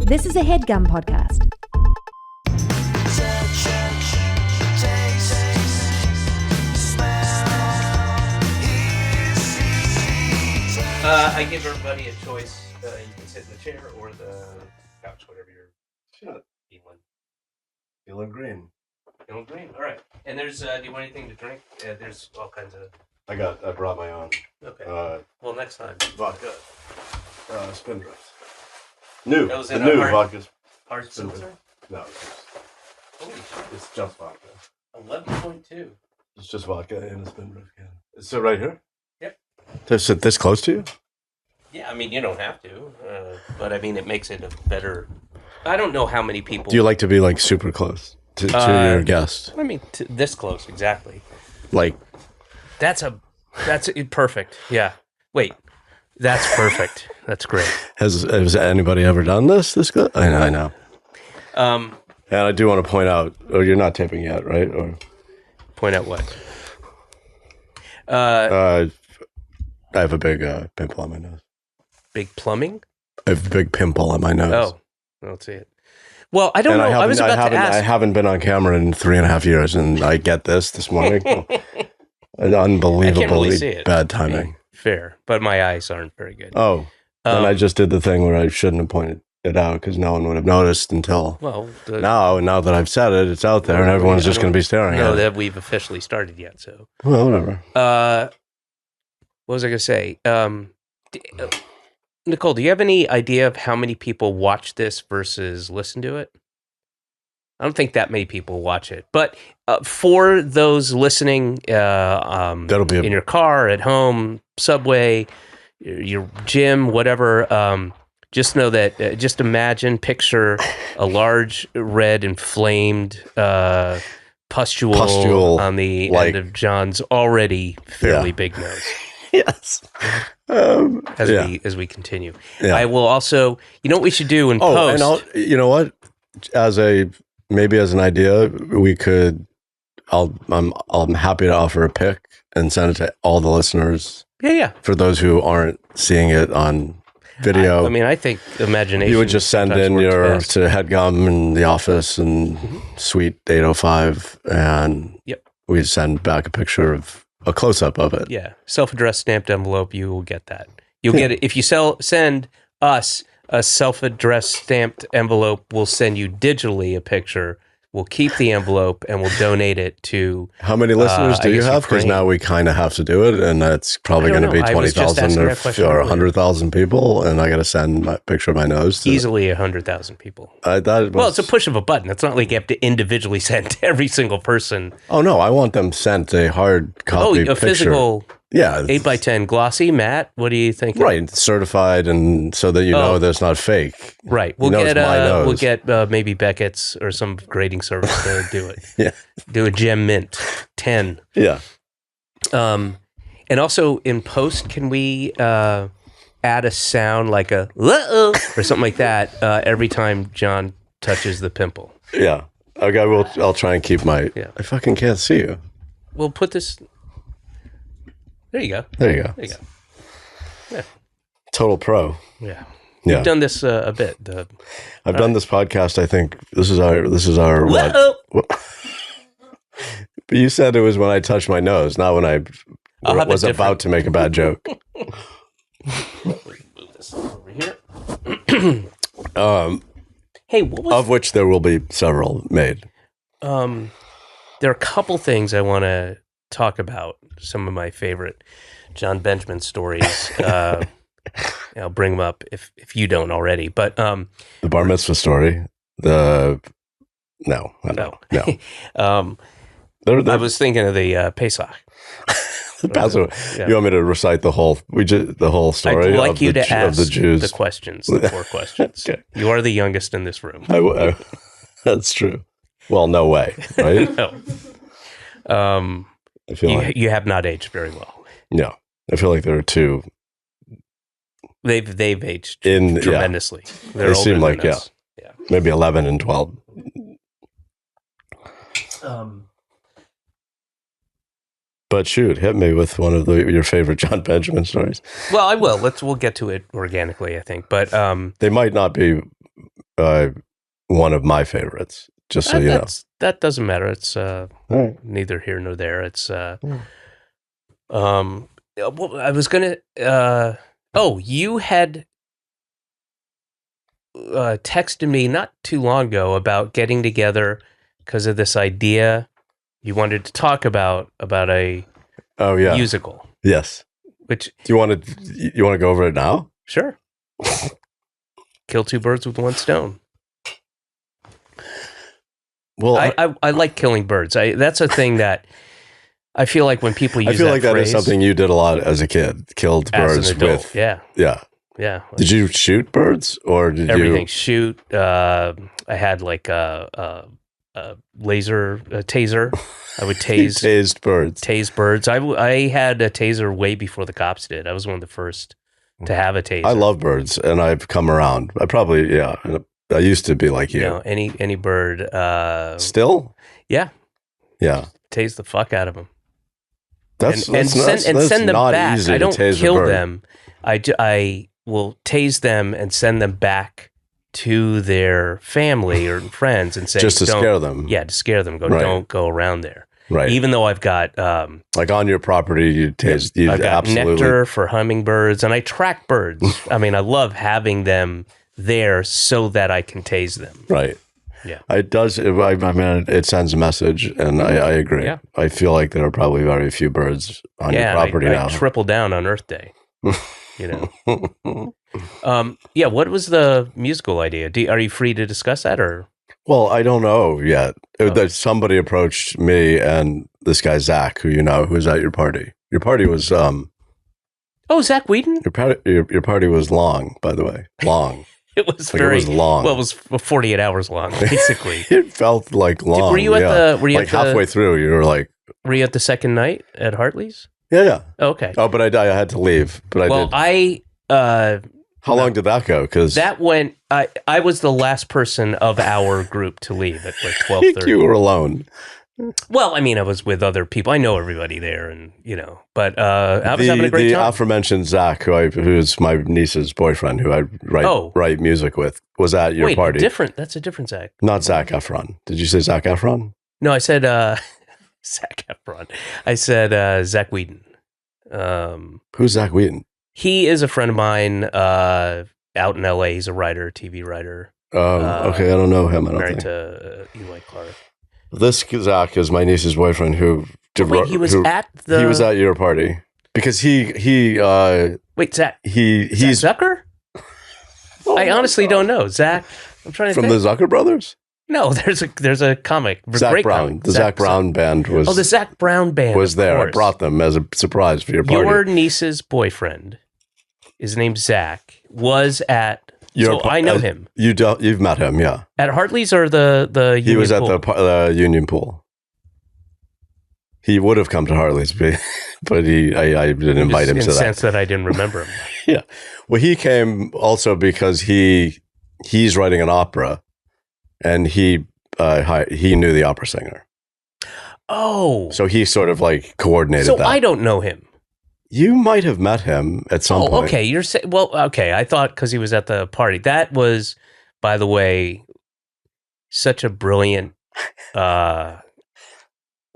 This is a Headgum podcast. I give everybody a choice. You can sit in the chair or the couch, whatever you're feeling. Feeling green. Feeling green. All right. And there's, do you want anything to drink? There's all kinds of. I brought my own. Okay. Well, next time. Vodka. Spindrift. New. That was the in new a vodka. Hard seltzer? No, Holy shit. it's just vodka. 11.2. It's just vodka in a Spindrift can. Is it right here? Yep. Does it this close to you? Yeah, I mean, you don't have to, but I mean, it makes it a better. I don't know how many people. Do you like to be like super close to your guest? I mean, this close, exactly. Like. That's perfect. Yeah. Wait, that's perfect. That's great. Has anybody ever done this? This good? I know. And I do want to point out. Oh, you're not taping yet, right? Or point out what? I have a big pimple on my nose. Big plumbing? I have a big pimple on my nose. Oh, I don't see it. Well, I don't know. I was about to ask. I haven't been on camera in 3.5 years, and I get this morning. Unbelievably bad timing. I mean, fair, but my eyes aren't very good. Oh, and I just did the thing where I shouldn't have pointed it out because no one would have noticed until now that I've said it, it's out there, and everyone's just going to be staring at it. No, that we've officially started yet. So, well, whatever. What was I going to say? Nicole, do you have any idea of how many people watch this versus listen to it? I don't think that many people watch it, but for those listening, that'll be in your car, at home, subway, your gym, whatever. Just know that. Just picture a large, red, inflamed pustule on the end of John's already fairly big nose. Yes. As we continue, I will also. You know what we should do in post. And you know what? Maybe as an idea, we could. I'm happy to offer a pic and send it to all the listeners. Yeah. For those who aren't seeing it on video, I mean, I think imagination. You would just send in to Headgum in the office and Suite 805, and we'd send back a picture of a close up of it. Yeah, self-addressed stamped envelope. You will get that. You'll get it if you send us a self-addressed stamped envelope. We'll send you digitally a picture. We'll keep the envelope and we'll donate it to. How many listeners do you have? Because now we kind of have to do it, and that's probably going to be 20,000 or 100,000 people, and I got to send my picture of my nose. Easily 100,000 people. Well, it's a push of a button. It's not like you have to individually send to every single person. Oh no, I want them sent a hard copy. A physical. Yeah, 8x10 glossy, Matt. What do you think? Right, certified, and so that you know that it's not fake. Right, we'll get maybe Beckett's or some grading service to do it. Yeah, do a gem mint 10. Yeah, and also in post, can we add a sound like a or something like that every time John touches the pimple? Yeah. Okay, I'll try and keep my. Yeah. I fucking can't see you. We'll put this. There you go. Yeah. Total pro. Yeah. You've done this a bit. I've done this podcast. I think this is our. But you said it was when I touched my nose, not when I was about to make a bad joke. Move this over here. Hey, of which there will be several made. There are a couple things I want to talk about. Some of my favorite Jon Benjamin stories. I'll bring them up if you don't already. But the bar mitzvah story. No. I was thinking of the Pesach. You want me to recite the whole story? I'd like you to ask the Jews. The questions, the 4 questions. Okay. You are the youngest in this room. That's true. Well, no way, right? No. I feel you have not aged very well. No, I feel like there are 2. They've aged tremendously. Yeah. They seem like maybe 11 and 12. But shoot, hit me with one of your favorite Jon Benjamin stories. Well, I will. We'll get to it organically, I think. But they might not be one of my favorites. Just so you know, that doesn't matter. It's right. neither here nor there. It's well, I was gonna. You had texted me not too long ago about getting together because of this idea you wanted to talk about a musical. Yes. Which do you want to go over it now? Sure. Kill two birds with one stone. Well, I like killing birds. That's a thing that I feel like when people use. I feel like that is something you did a lot as a kid. Killed birds with. Yeah. Did you shoot birds or did everything? Shoot. I had like a laser, a taser. I would tased birds. Tase birds. I had a taser way before the cops did. I was one of the first to have a taser. I love birds, and I've come around. I used to be like you. Any bird. Still? Yeah. Yeah. Tase the fuck out of them. Send them back. I don't kill them. I will tase them and send them back to their family or friends and say, just to scare them. Yeah, to scare them. Don't go around there. Right. Even though I've got like on your property, you tase. I've got absolutely nectar for hummingbirds, and I track birds. I mean, I love having them there so that I can tase them. Right. Yeah. It does. I mean, it sends a message, and I agree. Yeah. I feel like there are probably very few birds on your property now. I triple down on Earth Day. What was the musical idea? Are you free to discuss that, or? Well, I don't know yet. Somebody approached me and this guy Zach, who who was at your party. Your party was Zach Whedon. Your party was long, by the way, long. It was it was long. Well, it was 48 hours long, basically. It felt like long. Were you at the halfway through? You were like, were you at the second night at Hartley's? Yeah. Oh, okay. Oh, but I had to leave. But how long did that go? Because that went. I was the last person of our group to leave at like 12:30. You were alone. Well, I mean, I was with other people. I know everybody there, and but I was having a great time. The aforementioned Zach, who's my niece's boyfriend, who I write music with, was at your party. That's a different Zach. Not Zac Efron. Did you say Zac Efron? No, I said Zac Efron. I said Zach Whedon. Who's Zach Whedon? He is a friend of mine out in L.A. He's a writer, TV writer. Okay, I don't know him. Married to Eli Clark. This Zach is my niece's boyfriend who... he was at your party. Because he wait, Zach... He's... Zach Zucker? I honestly don't know. Zach... I'm trying to think. From the Zucker brothers? No, there's a comic. Zach Brown. Comic. The Zach Brown band was... Oh, the Zach Brown band was there. I brought them as a surprise for your party. Your niece's boyfriend, his name's Zach, was at... I know him. You've met him, yeah. At Hartley's or the Union He was at Pool? the Union Pool. He would have come to Hartley's, but I didn't invite him to that. In the sense that I didn't remember him. Yeah. Well, he came also because he's writing an opera, and he knew the opera singer. Oh. So he sort of like coordinated that. So I don't know him. You might have met him at some point. Okay. You're saying, okay. I thought because he was at the party. That was, by the way, such a brilliant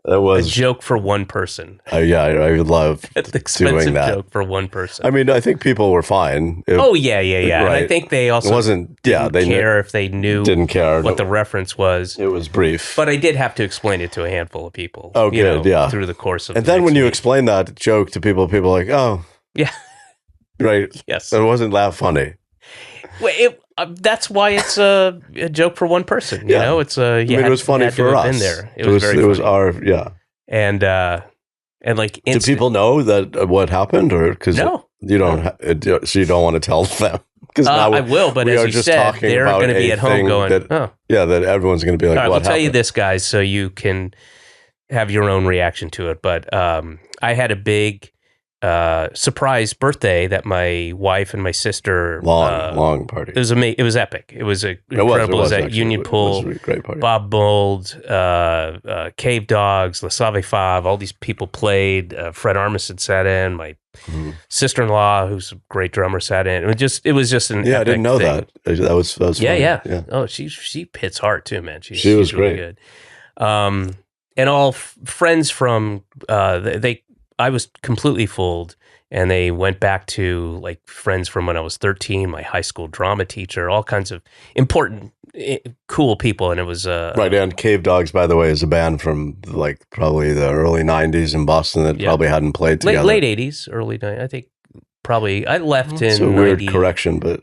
that was a joke for one person. I would love doing that. Joke for one person. I mean, I think people were fine. Yeah. Right. And I think they also didn't care if they didn't care what the reference was. It was brief. But I did have to explain it to a handful of people. Oh, good, yeah. Through the course of and then when you explain that joke to people are like, oh. Yeah. Right. Yes. It wasn't that funny. Well, that's why it's a joke for one person. You know, it's it was funny for us. Been there. It was very. It was funny. And like, do people know that what happened, or because no, you don't, so you don't want to tell them? Because I will, but as you said, they're going to be at home going, that everyone's going to be like, all right, what we'll tell you this, guys, so you can have your own reaction to it. But I had a big surprise birthday that my wife and my sister long party. It was amazing. It was epic. It was incredible. It was at Union Pool. It was a great party. Bob Mould, Cave Dogs, La Save Five. All these people played. Fred Armisen sat in. My sister-in-law, who's a great drummer, sat in. It was just an I didn't know thing. that was funny. Yeah. Oh, she hits hard too, man. She was really great. Good. And all friends from I was completely fooled, and they went back to like friends from when I was 13, my high school drama teacher, all kinds of important, cool people, and it was right. And Cave Dogs, by the way, is a band from like probably the early '90s in Boston that probably hadn't played together. Late '80s, early '90s. I think probably I left in. It's a weird correction, but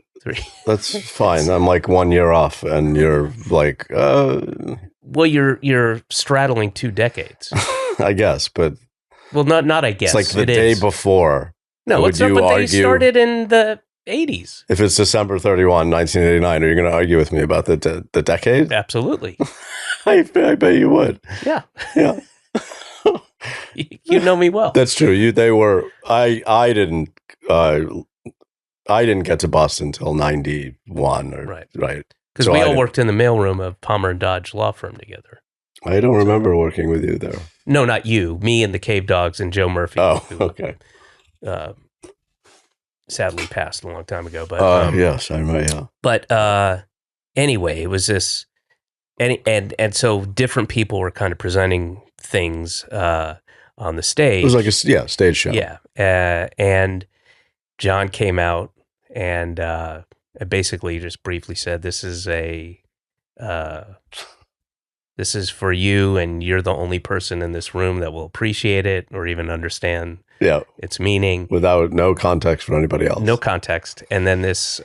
that's fine. I'm like 1 year off, and you're like, well, you're straddling 2 decades. I guess, but well, not I guess. It's like the day before. No, it's not. But they started in the '80s. If it's December 31, 1989, are you going to argue with me about the decade? Absolutely. I bet you would. Yeah. Yeah. You know me well. That's true. They were. I didn't get to Boston until 91. Right. Because we all worked in the mailroom of Palmer and Dodge law firm together. I don't remember working with you there. No, not you. Me and the Cave Dogs and Joe Murphy. Oh, okay. Sadly passed a long time ago. But yes, I remember. Yeah. But anyway, it was this, and so different people were kind of presenting things on the stage. It was like a stage show. Yeah, and Jon came out and basically just briefly said, "This is for you, and you're the only person in this room that will appreciate it or even understand its meaning." Without no context for anybody else. No context. And then this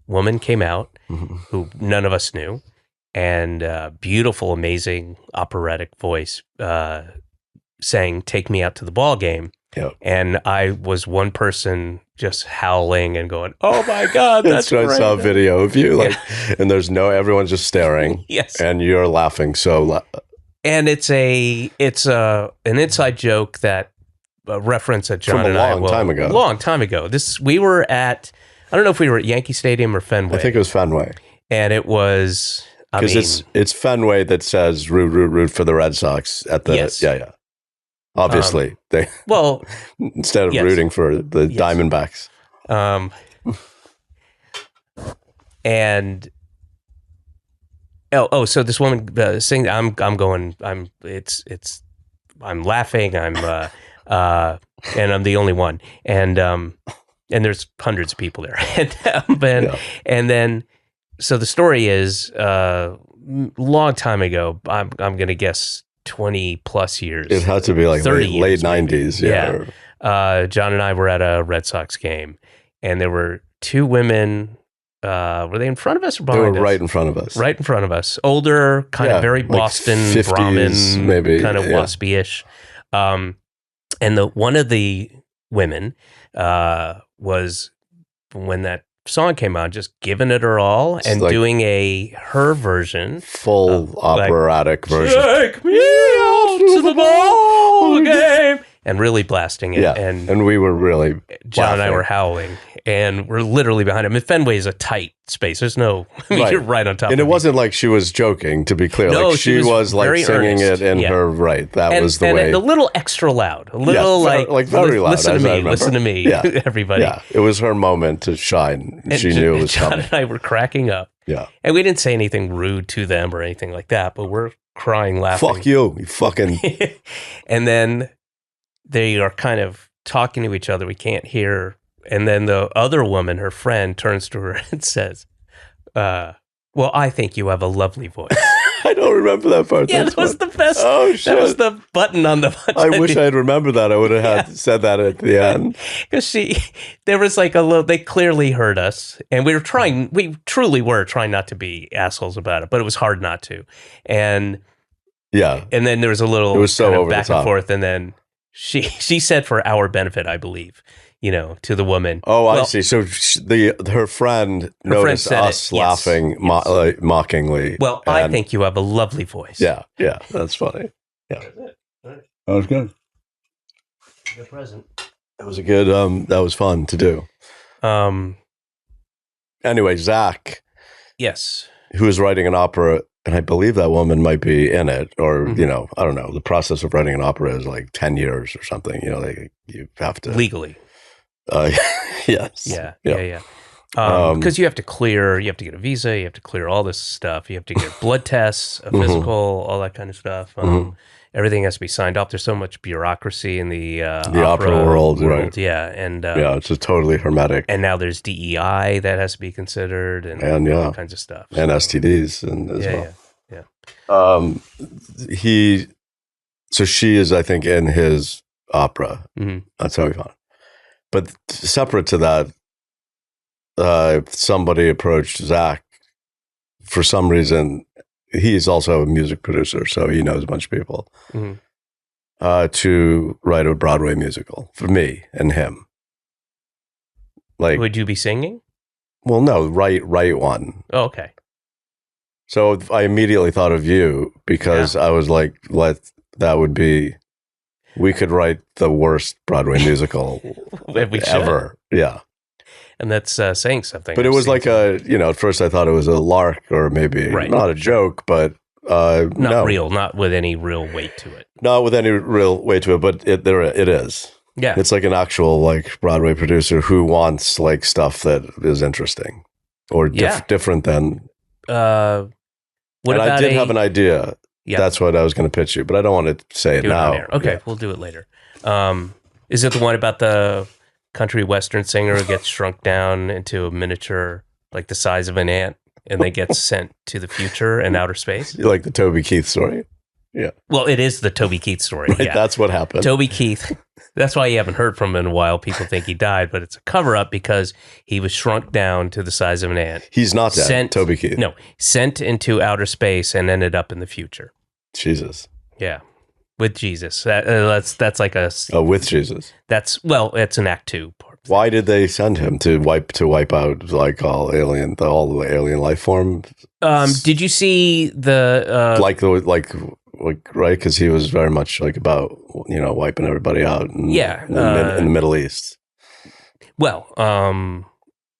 woman came out who none of us knew, and beautiful, amazing operatic voice saying, "Take me out to the ball game." Yep. And I was one person just howling and going, "Oh my God, that's right." I saw a video of you, and everyone's just staring. Yes. And you're laughing and it's an inside joke that reference that Jon and I long time ago. We were at, I don't know if we were at Yankee Stadium or Fenway. I think it was Fenway. And it was, because it's Fenway that says root for the Red Sox at the yeah. Obviously, instead of rooting for the Diamondbacks. And so this woman sings. I'm laughing. And I'm the only one. And there's hundreds of people there. And then so the story is long time ago. I'm going to guess 20 plus years. It had to be like late 90s. Yeah. Jon and I were at a Red Sox game, and there were 2 women. Were they in front of us or behind us? They were right in front of us. Right in front of us. Older, kind of very Boston, 50s, Brahmin, maybe, kind of waspy-ish. And one of the women was, when that song came out, just giving it her all and doing her version, full operatic version. Take me out to the ball game, and really blasting it. Yeah, and we were really Jon and I were howling, and we're literally behind him. And Fenway is a tight space. There's no, you're right on top. And it wasn't like she was joking. To be clear, no, like she was like singing earnest. It in her right. That was the way. And a little extra loud, a little like very loud. Listen to me, everybody. Yeah, it was her moment to shine. And she knew it was Jon coming. and I were cracking up. Yeah, and we didn't say anything rude to them or anything like that, but we're crying, laughing. Fuck you fucking. And then they are kind of talking to each other. We can't hear. And then the other woman, her friend, turns to her and says, "Well, I think you have a lovely voice." I don't remember that part. Yeah, that was the best. Oh, shit. That was the button on the button. I wish I had remembered that. I would have said that at the end. Because there was like a little, they clearly heard us. And we truly were trying not to be assholes about it, but it was hard not to. And and then there was a little it was so over back and forth. And then she said, for our benefit, I believe, to the woman. Oh, I see. So her friend noticed us laughing mockingly. Well, I think you have a lovely voice. Yeah, that's funny. Yeah, that was good. Good present. That was a good. That was fun to do. Anyway, Zach. Yes. Who is writing an opera And I believe that woman might be in it, or, I don't know. The process of writing an opera is like 10 years or something. You have to. Legally. Yes. Yeah. Because you have to get a visa, you have to clear all this stuff. You have to get blood tests, a physical, all that kind of stuff. Everything has to be signed off. There's so much bureaucracy in the opera world, right? Yeah, and it's just totally hermetic. And now there's DEI that has to be considered, and all kinds of stuff, and STDs, and as well. So she is, I think, in his opera. That's how we found it. But separate to that, somebody approached Zach for some reason. He's also a music producer, so he knows a bunch of people, to write a Broadway musical for me and him. Like, would you be singing? Well, no, write one. Oh, okay. So I immediately thought of you because I was like, we could write the worst Broadway musical ever. Yeah. And that's saying something. But it was like at first I thought it was a lark or maybe not a joke, but not real, not with any real weight to it. Not with any real weight to it, but it is. Yeah. It's like an actual like Broadway producer who wants like stuff that is interesting or different than. I did have an idea. Yeah. That's what I was going to pitch you, but I don't want to say it now. Okay, we'll do it later. Is it the one about the country western singer who gets shrunk down into a miniature, like the size of an ant, and they get sent to the future and outer space? You like the Toby Keith story? Yeah. Well, it is the Toby Keith story. Right, yeah. That's what happened. Toby Keith. That's why you haven't heard from him in a while. People think he died, but it's a cover-up because he was shrunk down to the size of an ant. He's not dead, Toby Keith. No, sent into outer space and ended up in the future. Jesus. Yeah. With Jesus. That's like a... Oh, with Jesus. It's an Act 2 part. Why did they send him to wipe out like all the alien life form? Did you see the... right? Because he was very much like about, wiping everybody out in the Middle East. Well,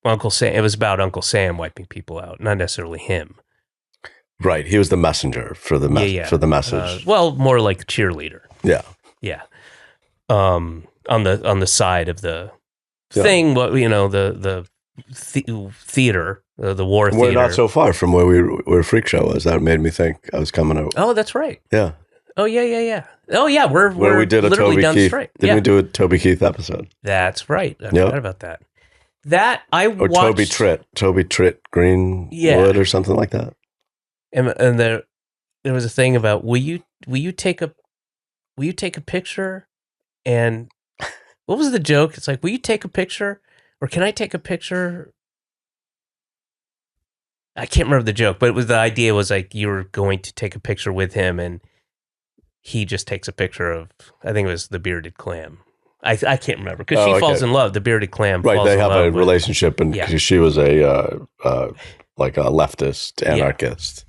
Uncle Sam, it was about Uncle Sam wiping people out, not necessarily him. Right. He was the messenger for the message. More like cheerleader. Yeah. Yeah. On the side of the thing, the theater, the war theater. We're not so far from where Freak Show was. That made me think I was coming out. Oh, that's right. Yeah. Oh, yeah. Oh, yeah. We're we did a literally Toby down Keith. the street. Didn't we do a Toby Keith episode? That's right. I forgot about that. Or Toby Tritt Greenwood or something like that. And there was a thing about will you take a picture, and what was the joke? It's like, will you take a picture, or can I take a picture? I can't remember the joke, but the idea was like you were going to take a picture with him, and he just takes a picture of, I think it was the bearded clam. I can't remember because she falls in love. The bearded clam, right? Falls they in have love a relationship, and she was a like a leftist anarchist.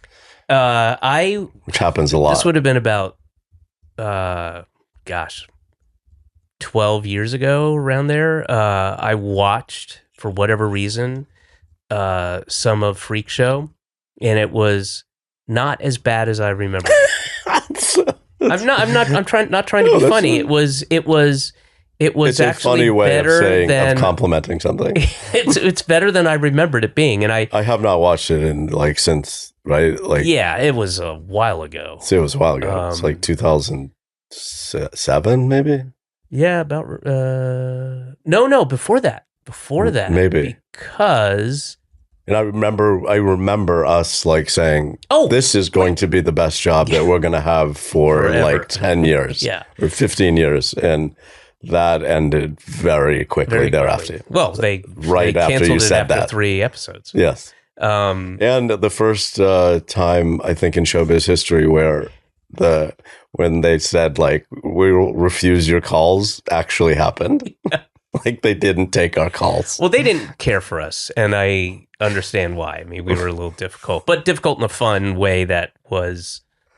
Which happens a lot. This would have been about 12 years ago, around there. I watched, for whatever reason, some of Freak Show, and it was not as bad as I remember. I'm not trying to be funny. It was it's actually a funny way better of complimenting something. It's better than I remembered it being, and I have not watched it in since. Right? It was a while ago. So it was a while ago. It's like 2007, maybe? Yeah, about... No, before that. Maybe. Because... And I remember us saying, this is going to be the best job that we're going to have for forever. 10 years. Or 15 years. And that ended very quickly thereafter. Well, they after you said after 3 episodes. Yes. And the first time I think in showbiz history where when they said we will refuse your calls actually happened. They didn't take our calls. Well, they didn't care for us, and I understand why. I mean, we were a little difficult, but difficult in a fun way that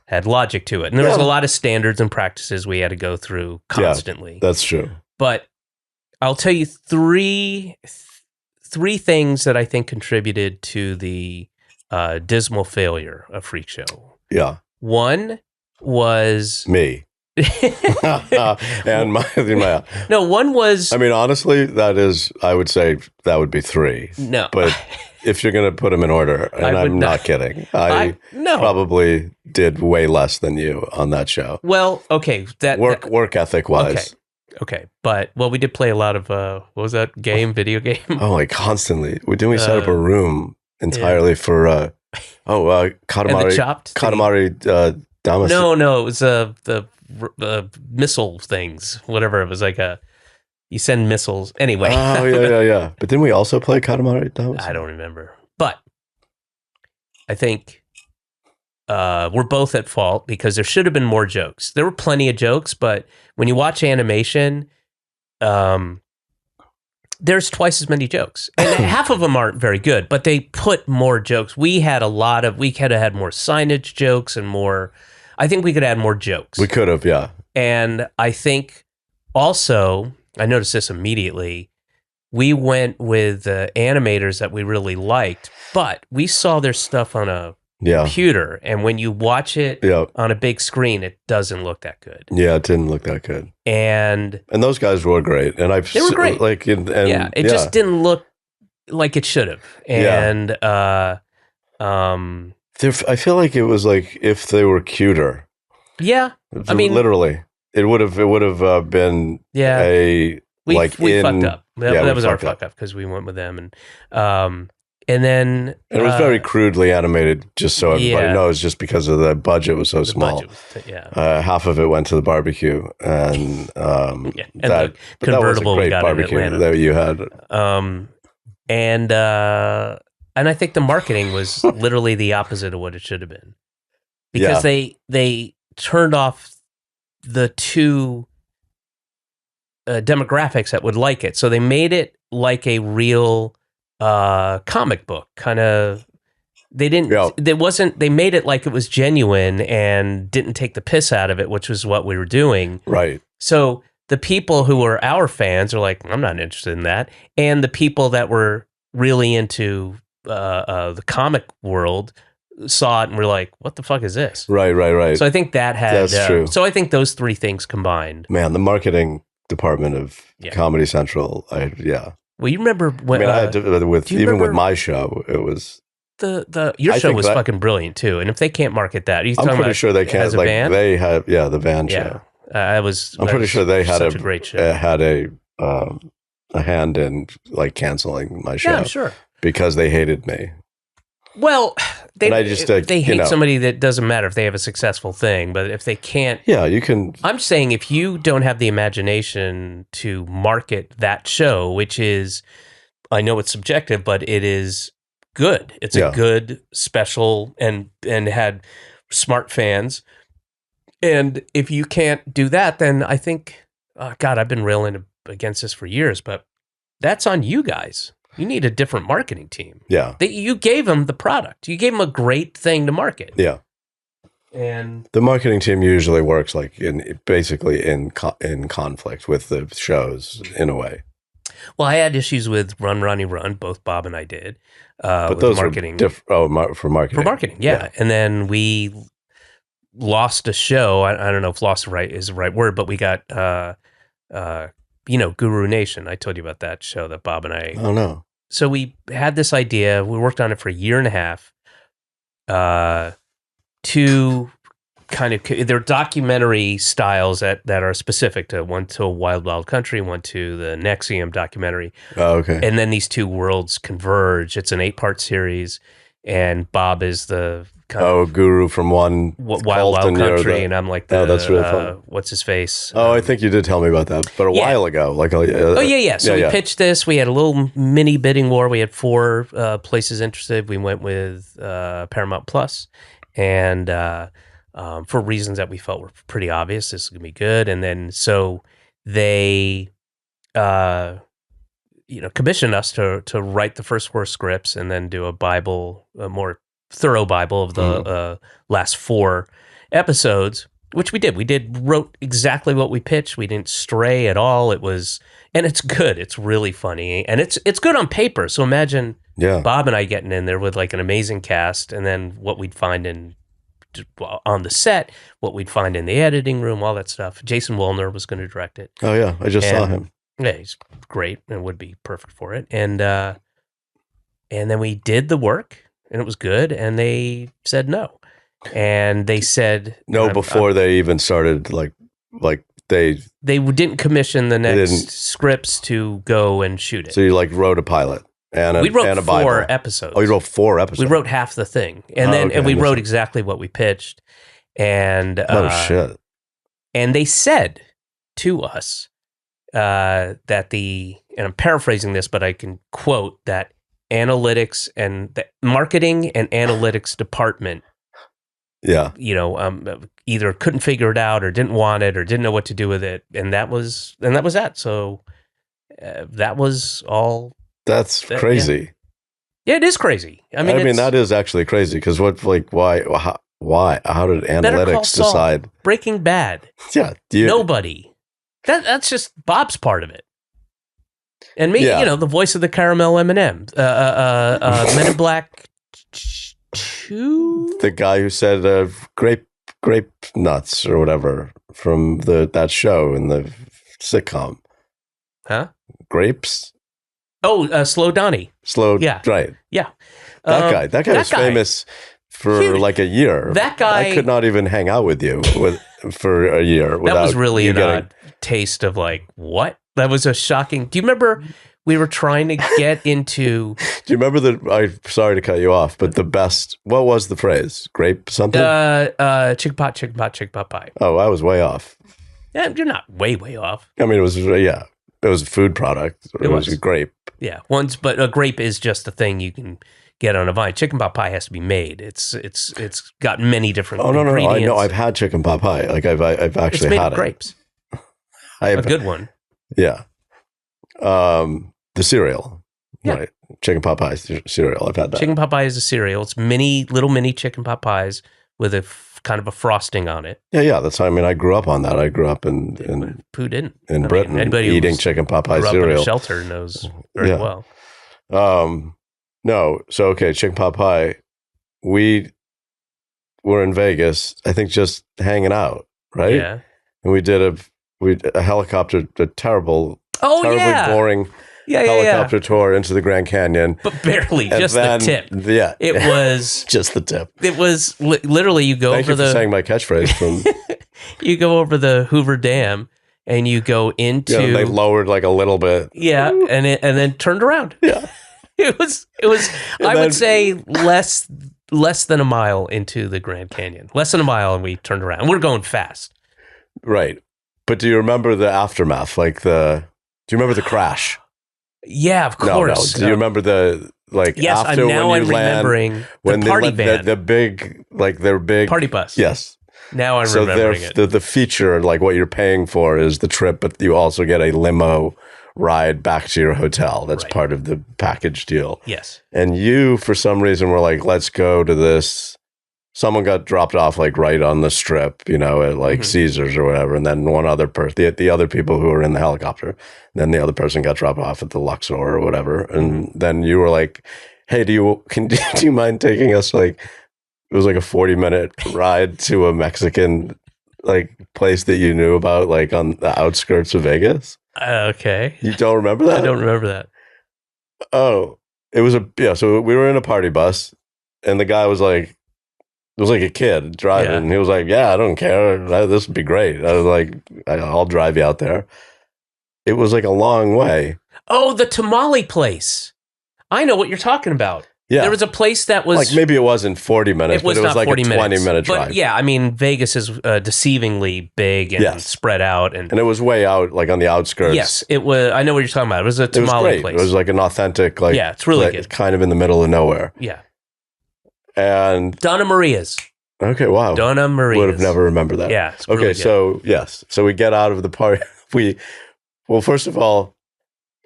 had logic to it. And there was a lot of standards and practices we had to go through constantly. Yeah, that's true. But I'll tell you three things that I think contributed to the dismal failure of Freak Show. Yeah. One was me. And my no, one was. I mean, honestly, I would say that would be 3. No. But if you're going to put them in order, and I'm not kidding, I probably did way less than you on that show. Well, okay. Work ethic wise. Okay. But, we did play a lot of, what was that video game? Oh, like constantly. We set up a room entirely for, Katamari Damacy. No, it was the missile things, whatever. It was like you send missiles. Anyway. Oh, yeah. But didn't we also play Katamari Damacy? I don't remember. But I think we're both at fault because there should have been more jokes. There were plenty of jokes, but when you watch animation, there's twice as many jokes. And half of them aren't very good, but they put more jokes. We could have had more signage jokes and more. I think we could add more jokes. We could have, yeah. And I think also, I noticed this immediately, we went with animators that we really liked, but we saw their stuff on a computer, and when you watch it on a big screen, it doesn't look that good. Yeah, it didn't look that good. And those guys were great, and they were great. It just didn't look like it should have. And I feel like it was like if they were cuter. Yeah, I mean, literally, it would have been we fucked up. That was our fuck up because we went with them, and then it was very crudely animated, just so everybody knows, just because of the budget was so small. Half of it went to the barbecue, and the convertible that was a great barbecue that you had. And I think the marketing was literally the opposite of what it should have been, because they turned off the two demographics that would like it. So they made it like a real comic book kind of. They didn't. They made it like it was genuine and didn't take the piss out of it, which was what we were doing. Right. So the people who were our fans are like, I'm not interested in that, and the people that were really into the comic world saw it and were like, what the fuck is this? Right. So I think that's true. So I think those three things combined. Man, the marketing department of Comedy Central, Well, you remember when I had to, with my show, it was your show was fucking brilliant too. And if they can't market that, I'm pretty sure they can't. Like band? They had the band show. I'm pretty sure they had a great show. Had a hand in like canceling my show. Yeah, I'm sure, because they hated me. Well, they hate know. somebody that doesn't matter if they have a successful thing, but if they can't, you can. I'm saying if you don't have the imagination to market that show, which is, I know it's subjective, but it is good. It's a good special and had smart fans. And if you can't do that, then I think, God, I've been railing against this for years, but that's on you guys. You need a different marketing team. Yeah. You gave them the product. You gave them a great thing to market. Yeah. And the marketing team usually works like in conflict with the shows in a way. Well, I had issues with Run, Ronnie, Run. Both Bob and I did. But those marketing. For marketing. For marketing, yeah. And then we lost a show. I don't know if lost is the right word, but we got, Guru Nation. I told you about that show that Bob and I. Oh, no. So we had this idea. We worked on it for a year and a half. To kind of, they're documentary styles that are specific to one to Wild Wild Country, one to the Nexium documentary. Oh, okay. And then these two worlds converge. It's an 8-part series, and Bob is the kind of guru from one Wild Wild Country, and I'm like that's really fun. What's his face? I think you did tell me about that, but a while ago. So we pitched this. We had a little mini bidding war. We had 4 places interested. We went with Paramount Plus, and for reasons that we felt were pretty obvious, this is gonna be good. And then so they commissioned us to write the first 4 scripts and then do a more thorough Bible of the last 4 episodes, which we did. We wrote exactly what we pitched. We didn't stray at all. And it's good. It's really funny, and it's good on paper. So imagine Yeah. Bob and I getting in there with like an amazing cast, and then what we'd find on the set, what we'd find in the editing room, all that stuff. Jason Wolner was going to direct it. Oh yeah, I just saw him. Yeah, he's great and would be perfect for it. And then we did the work, and it was good. And they said no, and they said no before they even started. Like they didn't commission the next scripts to go and shoot it. So you like wrote a pilot. We wrote 4 episodes. Oh, you wrote 4 episodes. We wrote half the thing, and we wrote exactly what we pitched. And shit! And they said to us that and I'm paraphrasing this, but I can quote that analytics and the marketing and analytics department, either couldn't figure it out or didn't want it or didn't know what to do with it, and that was that. So that was all. That's crazy. Yeah, it is crazy. I mean, that is actually crazy because why? How did analytics decide? Breaking Bad. Yeah. Nobody. That's just Bob's part of it. And me, the voice of the caramel M&M. Men in Black 2? The guy who said grape nuts or whatever from that show in the sitcom. Huh? Grapes? Oh, Slow Donnie. Right. Yeah. That guy was famous for like a year. That guy... I could not even hang out with you for a year without... That was really an odd taste of like, what? That was a shocking... Do you remember we were trying to get into... Do you remember I'm sorry to cut you off, but the best... What was the phrase? Grape something? Chicken pot pie. Oh, I was way off. Yeah, you're not way off. I mean, it was a food product. It was a grape. Yeah, but a grape is just a thing you can get on a vine. Chicken pot pie has to be made. It's got many different ingredients. I know. I've had chicken pot pie. Like I've actually it's made had of grapes. A good one. Yeah. The cereal. Yeah. Right. Chicken pot pie cereal. I've had that. Chicken pot pie is a cereal. It's little mini chicken pot pies with a kind of a frosting on it. Yeah. That's how, I grew up on that. I grew up in who didn't? In Britain, eating chicken pot pie grew cereal. Up in a shelter knows very well. No. So, okay. Chicken pot pie. We were in Vegas, I think just hanging out. Right. Yeah. And we did a helicopter, terribly boring helicopter tour into the Grand Canyon. But barely, just the tip. Yeah. It was... just the tip. It was literally you go Thank over you for saying my catchphrase from... You go over the Hoover Dam and you go into... Yeah, they lowered like a little bit. Yeah, and then turned around. Yeah. It was I would say less than a mile into the Grand Canyon. Less than a mile, and we turned around. And we're going fast. Right. But do you remember the aftermath? Do you remember the crash? Yeah, of course. No. Do you remember the yes, after I'm remembering when the party van, the big their big party bus. Yes. Now I'm remembering it. The feature, what you're paying for, is the trip, but you also get a limo ride back to your hotel. That's part of the package deal. Yes. And you, for some reason, were like, "Let's go to this." Someone got dropped off right on the strip, at Caesars or whatever, and then one other person, the other people who were in the helicopter, then the other person got dropped off at the Luxor or whatever, and then you were like, "Hey, do you mind taking us it was a 40-minute ride to a Mexican place that you knew about on the outskirts of Vegas?" Okay. You don't remember that? I don't remember that. Oh, it was so we were in a party bus, and the guy was like. It was like a kid driving, and he was like, "Yeah, I don't care. This would be great." I was like, "I'll drive you out there." It was a long way. Oh, the tamale place. I know what you're talking about. Yeah. There was a place that was... maybe it wasn't 40 minutes, but it was not 40 a 20-minute drive. But yeah, Vegas is deceivingly big and spread out. And it was way out, on the outskirts. Yes, it was. I know what you're talking about. It was a tamale place. It was an authentic, yeah, it's really good. Kind of in the middle of nowhere. Yeah. And Donna Maria's. Okay, wow. Donna Maria's. Would have never remembered that. Yeah. It's okay, really so yes. So we get out of the party. Well, first of all,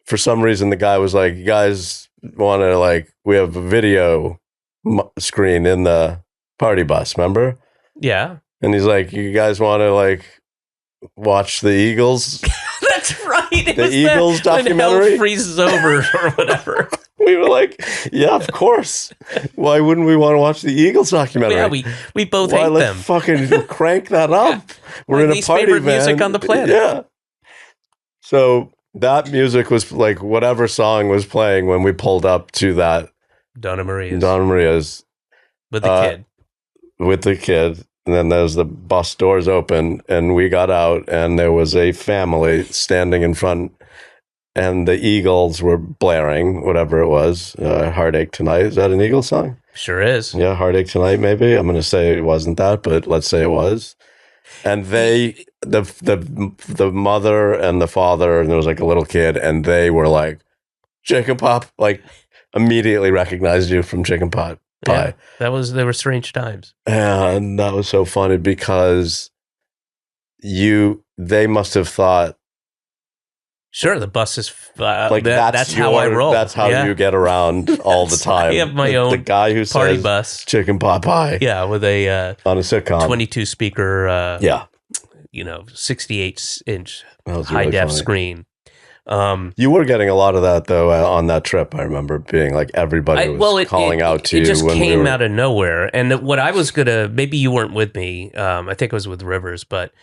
for some reason the guy was like, "You guys want to we have a video screen in the party bus, remember?" Yeah. And he's like, "You guys want to watch the Eagles?" That's right. The Eagles documentary? When hell freezes over or whatever. We were like, yeah, of course. Why wouldn't we want to watch the Eagles documentary? Yeah, we both Why, hate let's them. fucking crank that up. We're in a least party favorite van. music on the planet. Yeah. So that music was like whatever song was playing when we pulled up to that Donna Maria's with the kid. With the kid. And then there's the bus doors open, and we got out, and there was a family standing in front, and the Eagles were blaring, whatever it was, Heartache Tonight. Is that an Eagles song? Sure is. Yeah, Heartache Tonight, maybe. I'm going to say it wasn't that, but let's say it was. And they, the mother and the father, and there was like a little kid, and they were like, Chicken Pop, like immediately recognized you from Chicken Pot Pie. Yeah, they were strange times. And that was so funny because they must have thought, sure, the bus is like that's how I roll. That's how you get around all the time. I have my own the guy who party says bus, Chicken Pot Pie. Yeah, with a on a sitcom, 22 speaker. 68-inch high def screen. You were getting a lot of that though on that trip. I remember being like everybody was calling out to you. It just came out of nowhere. And what I was maybe you weren't with me. I think I was with Rivers, but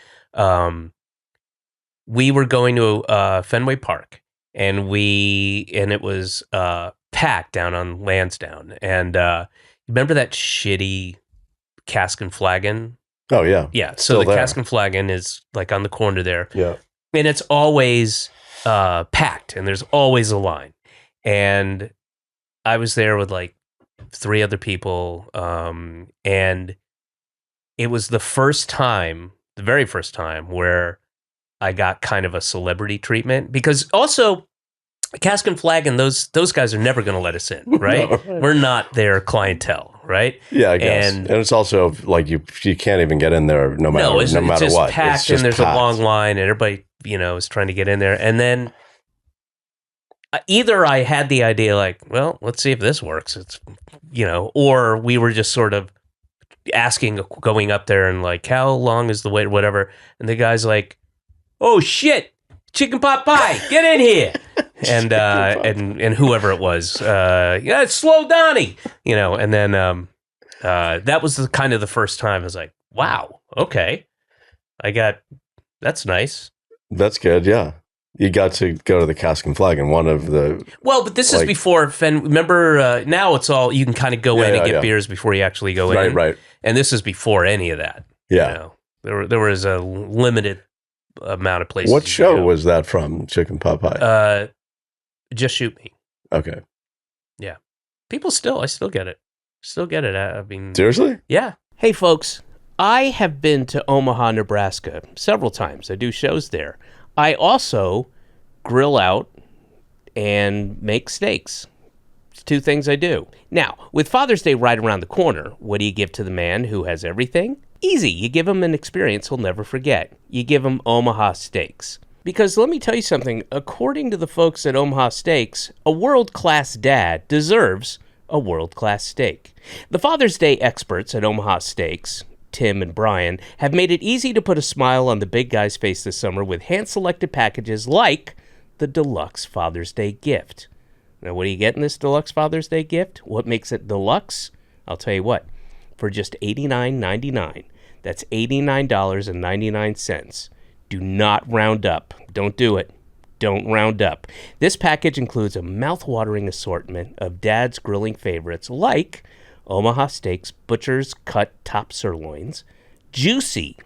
we were going to Fenway Park, and it was packed down on Lansdowne. And remember that shitty Cask and Flagon? Oh yeah, yeah. So the Cask and Flagon is like on the corner there. Yeah, and it's always packed, and there's always a line. And I was there with like 3 other people, and it was the very first time where I got kind of a celebrity treatment, because also Cask and Flagon, those guys are never going to let us in, right? No, right? We're not their clientele, right? Yeah, I guess. And it's also like you can't even get in there no matter it's just what. Packed, it's just and there's packed. a long line, and everybody is trying to get in there. And then either I had the idea like, well, let's see if this works. It's or we were just sort of going up there and like, how long is the wait or whatever. And the guy's like, oh shit, Chicken Pot Pie, get in here. and whoever it was, it's Slow Donnie, and then that was the kind of the first time I was like, wow, okay, that's nice. That's good, yeah. You got to go to the Cask and Flagon, one of the... Well, but this is before remember, now it's all, you can kind of go in and get beers before you actually go in. Right. And this is before any of that. Yeah. There was a limited amount of places. What show was that from, Chicken Pot Pie? Just Shoot Me. Okay. Yeah. I still get it. I mean... Seriously? Yeah. Hey, folks. I have been to Omaha, Nebraska several times. I do shows there. I also grill out and make steaks. It's 2 things I do. Now, with Father's Day right around the corner, what do you give to the man who has everything? Easy. You give him an experience he'll never forget. You give him Omaha Steaks. Because let me tell you something, according to the folks at Omaha Steaks, a world-class dad deserves a world-class steak. The Father's Day experts at Omaha Steaks, Tim and Brian, have made it easy to put a smile on the big guy's face this summer with hand-selected packages like the Deluxe Father's Day Gift. Now, what do you get in this Deluxe Father's Day Gift? What makes it deluxe? I'll tell you what, for just $89.99. That's $89.99. Do not round up. Don't do it. Don't round up. This package includes a mouth-watering assortment of Dad's grilling favorites like Omaha Steaks Butcher's Cut Top Sirloins, juicy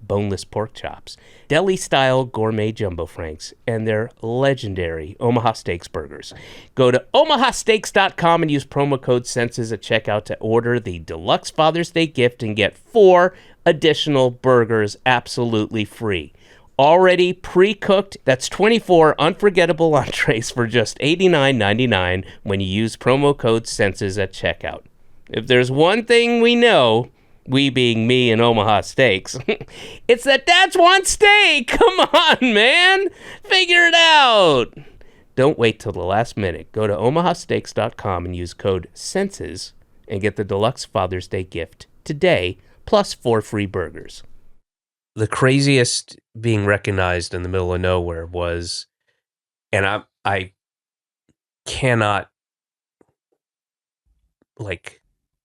boneless pork chops, deli-style gourmet jumbo franks, and their legendary Omaha Steaks burgers. Go to omahasteaks.com and use promo code SENSES at checkout to order the Deluxe Father's Day Gift and get 4 additional burgers absolutely free. Already pre-cooked, that's 24 unforgettable entrees for just $89.99 when you use promo code SENSES at checkout. If there's one thing we know, we being me and Omaha Steaks, it's that dads want steak. Come on, man. Figure it out. Don't wait till the last minute. Go to omahasteaks.com and use code SENSES and get the Deluxe Father's Day Gift today, plus 4 free burgers. The craziest being recognized in the middle of nowhere was, and I cannot like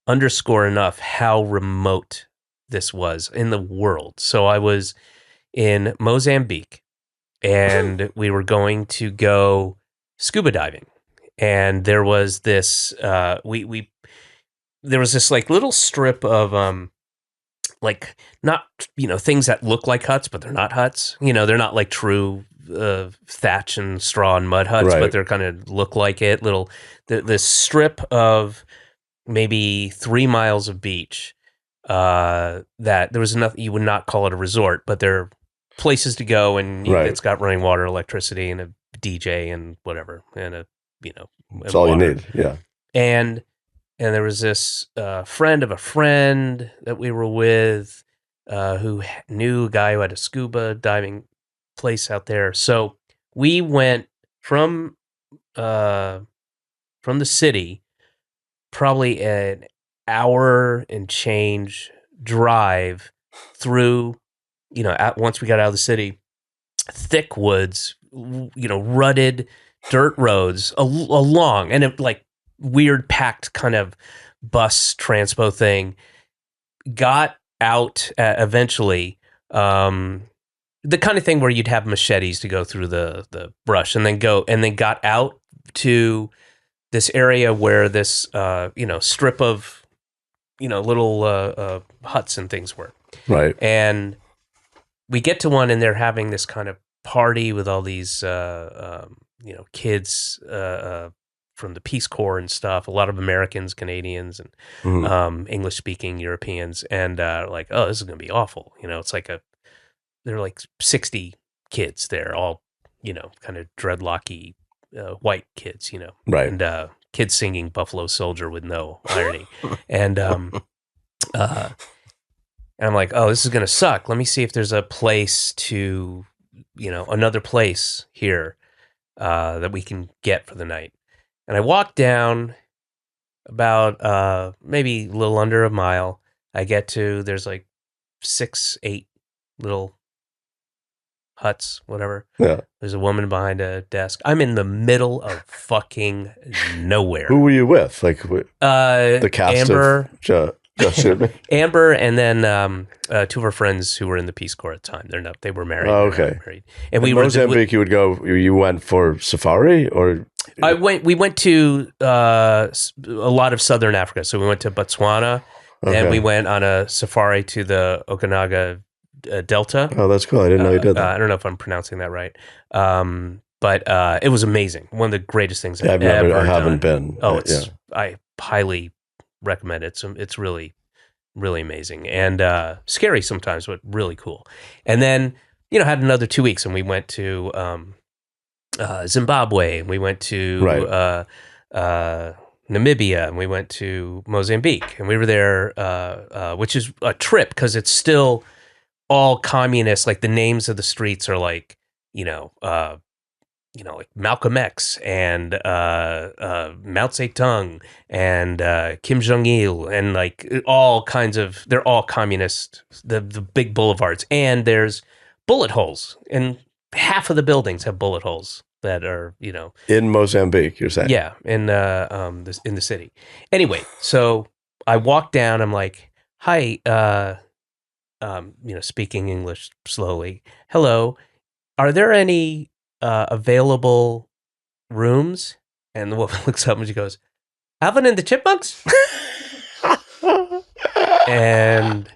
underscore enough how remote this was in the world. So I was in Mozambique, and we were going to go scuba diving, and there was this there was this like little strip of like not things that look like huts, but they're not huts. They're not like true thatch and straw and mud huts, but they're kind of look like it. This strip of maybe 3 miles of beach that there was nothing. You would not call it a resort, but they're places to go, and it's got running water, electricity, and a DJ and whatever, and that's all water. You need. Yeah. And there was this friend of a friend that we were with who knew a guy who had a scuba diving place out there. So we went from the city, probably an hour and change drive through, once we got out of the city, thick woods, rutted dirt roads along, and it like weird packed kind of bus transpo thing. Got out eventually, the kind of thing where you'd have machetes to go through the brush, and then got out to this area where this strip of little huts and things were. Right. And we get to one, and they're having this kind of party with all these kids from the Peace Corps and stuff. A lot of Americans, Canadians, and English-speaking Europeans, and like, oh, this is going to be awful. It's like there are like 60 kids there, all kind of dreadlocky white kids, right, and kids singing Buffalo Soldier with no irony, and I'm like, oh, this is going to suck. Let me see if there's a place to, another place here that we can get for the night. And I walked down about maybe a little under a mile. I get to, there's like 6, 8 little huts, whatever. Yeah. There's a woman behind a desk. I'm in the middle of fucking nowhere. Who were you with? Like the cast Amber, of Amber, and then 2 of her friends who were in the Peace Corps at the time. They were married. Oh, okay. Married. And we Mozambique, you would go. You went for safari, or we went to a lot of southern Africa. So we went to Botswana, and we went on a safari to the Okanaga Delta. Oh, that's cool. I didn't know you did that. I don't know if I'm pronouncing that right. But it was amazing. One of the greatest things I've ever done. I haven't been. Oh, I highly recommend it. It's really, really amazing and scary sometimes, but really cool. And then, had another 2 weeks, and we went to Zimbabwe, and we went to Namibia, and we went to Mozambique, and we were there, which is a trip because it's still all communist. Like the names of the streets are like, like Malcolm X and Mao Zedong and Kim Jong Il, and like all kinds of, they're all communist. The big boulevards, and there's bullet holes, and half of the buildings have bullet holes that are in Mozambique. You're saying, yeah, in the city. Anyway, so I walked down. I'm like, hi, speaking English slowly. Hello, are there any available rooms? And the woman looks up and she goes, Alvin and the Chipmunks? And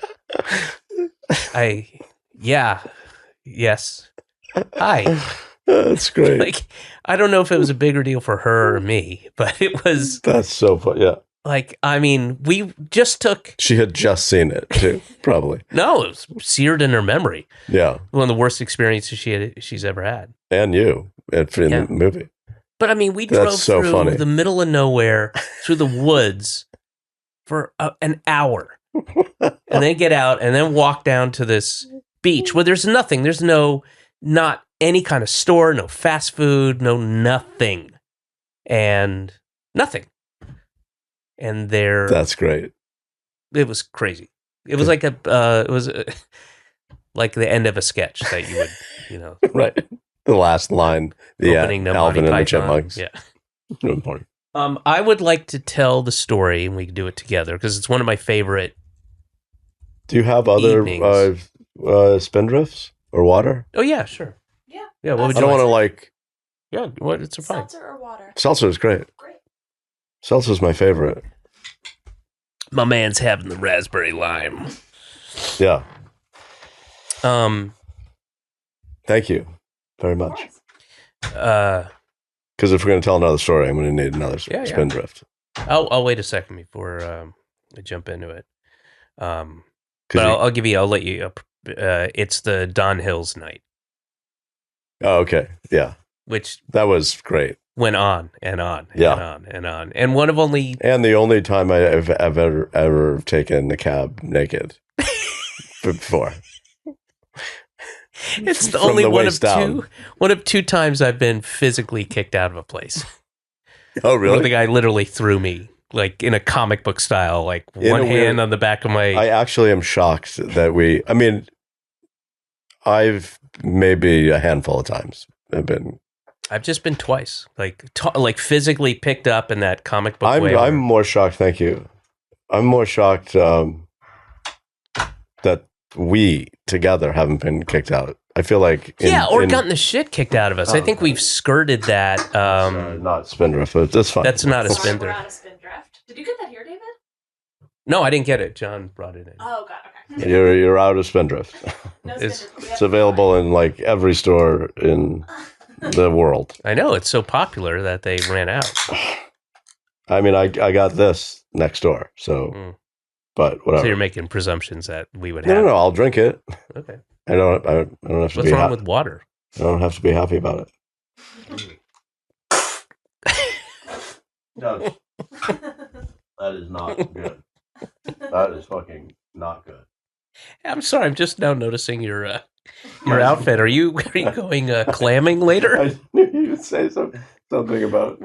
yes. Hi. That's great. Like, I don't know if it was a bigger deal for her or me, but it was. That's so fun. Yeah. Like, I mean, we just took. She had just seen it too, probably. No, it was seared in her memory. Yeah. One of the worst experiences she's ever had. And you in the movie. But I mean, we drove through the middle of nowhere, through the woods for an hour. And then get out and then walk down to this beach where there's nothing. There's not any kind of store, no fast food, no nothing. And nothing. And that's great. It was crazy. It was like like the end of a sketch that you would, right. The last line, the opening Alvin and the Python. Chipmunks. Yeah. Important. I would like to tell the story, and we can do it together because it's one of my favorite. Do you have other spindrifts or water? Oh yeah, sure. Yeah. What would I you don't like? want to Yeah, what? It's fine. Seltzer or water? Seltzer is great. Great. Seltzer's my favorite. My man's having the raspberry lime. Yeah. Um. Thank you very much. Because if we're going to tell another story, I'm going to need another spindrift. I'll wait a second before I jump into it. But I'll give you. I'll let you. It's the Don Hills night. Oh, okay. Yeah. Which that was great. Went on and on and on and on. And one of only... And the only time I've ever taken a cab naked before. It's the only one of two times I've been physically kicked out of a place. Oh, really? Where the guy literally threw me, like in a comic book style, like one hand on the back of my... I actually am shocked that I've maybe a handful of times I've just been twice, like physically picked up in that comic book way. I'm more shocked. Thank you. I'm more shocked that we together haven't been kicked out. I feel like gotten the shit kicked out of us. I think we've skirted that. Not spindrift, but that's fine. That's not a spindrift. We're not a spindrift. Did you get that here, David? No, I didn't get it. John brought it in. Oh God. Okay. You're out of spindrift. No it's available in like every store in the world. I know, it's so popular that they ran out. I mean, I got this next door, so but whatever. So you're making presumptions that we would have. No, I'll drink it. Okay. I don't have to What's be wrong with water? I don't have to be happy about it. No. That is not good. That is fucking not good. I'm sorry, I'm just now noticing your outfit. Are you going clamming later? I knew you'd say something about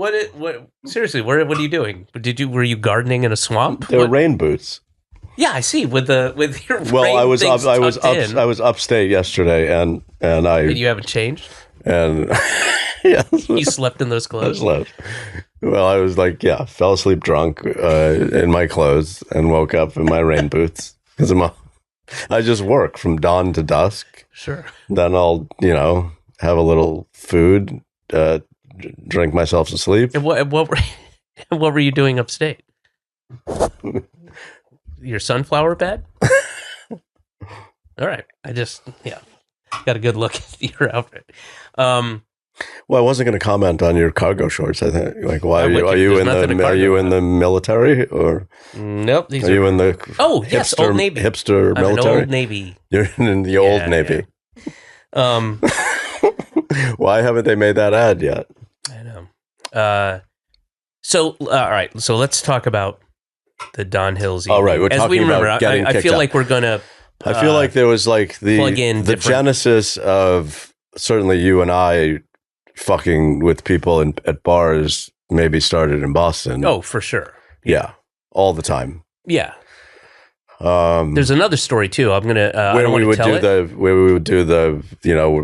seriously, what are you doing? Were you gardening in a swamp? They're rain boots. Yeah, I see. With your well, I was upstate yesterday, and you haven't changed. And yes, you slept in those clothes. I slept. Well, I was fell asleep drunk in my clothes and woke up in my rain boots because I just work from dawn to dusk. Sure. Then I'll have a little food, drink myself to sleep. And what were you doing upstate? Your sunflower bed? All right. I just got a good look at your outfit. Well, I wasn't going to comment on your cargo shorts. I think why are you in the military or nope? Are you in the yes, Old Navy hipster I'm military? Old Navy. You're in the Old Navy. Yeah. Why haven't they made that ad yet? I know. So all right. So let's talk about the Don Hills. All right, we're talking about getting kicked I feel out. like we're gonna. I feel like there was the genesis of certainly you and I fucking with people at bars maybe started in Boston. Oh, for sure. Yeah, all the time. Yeah. There's another story too. I'm gonna where we would do the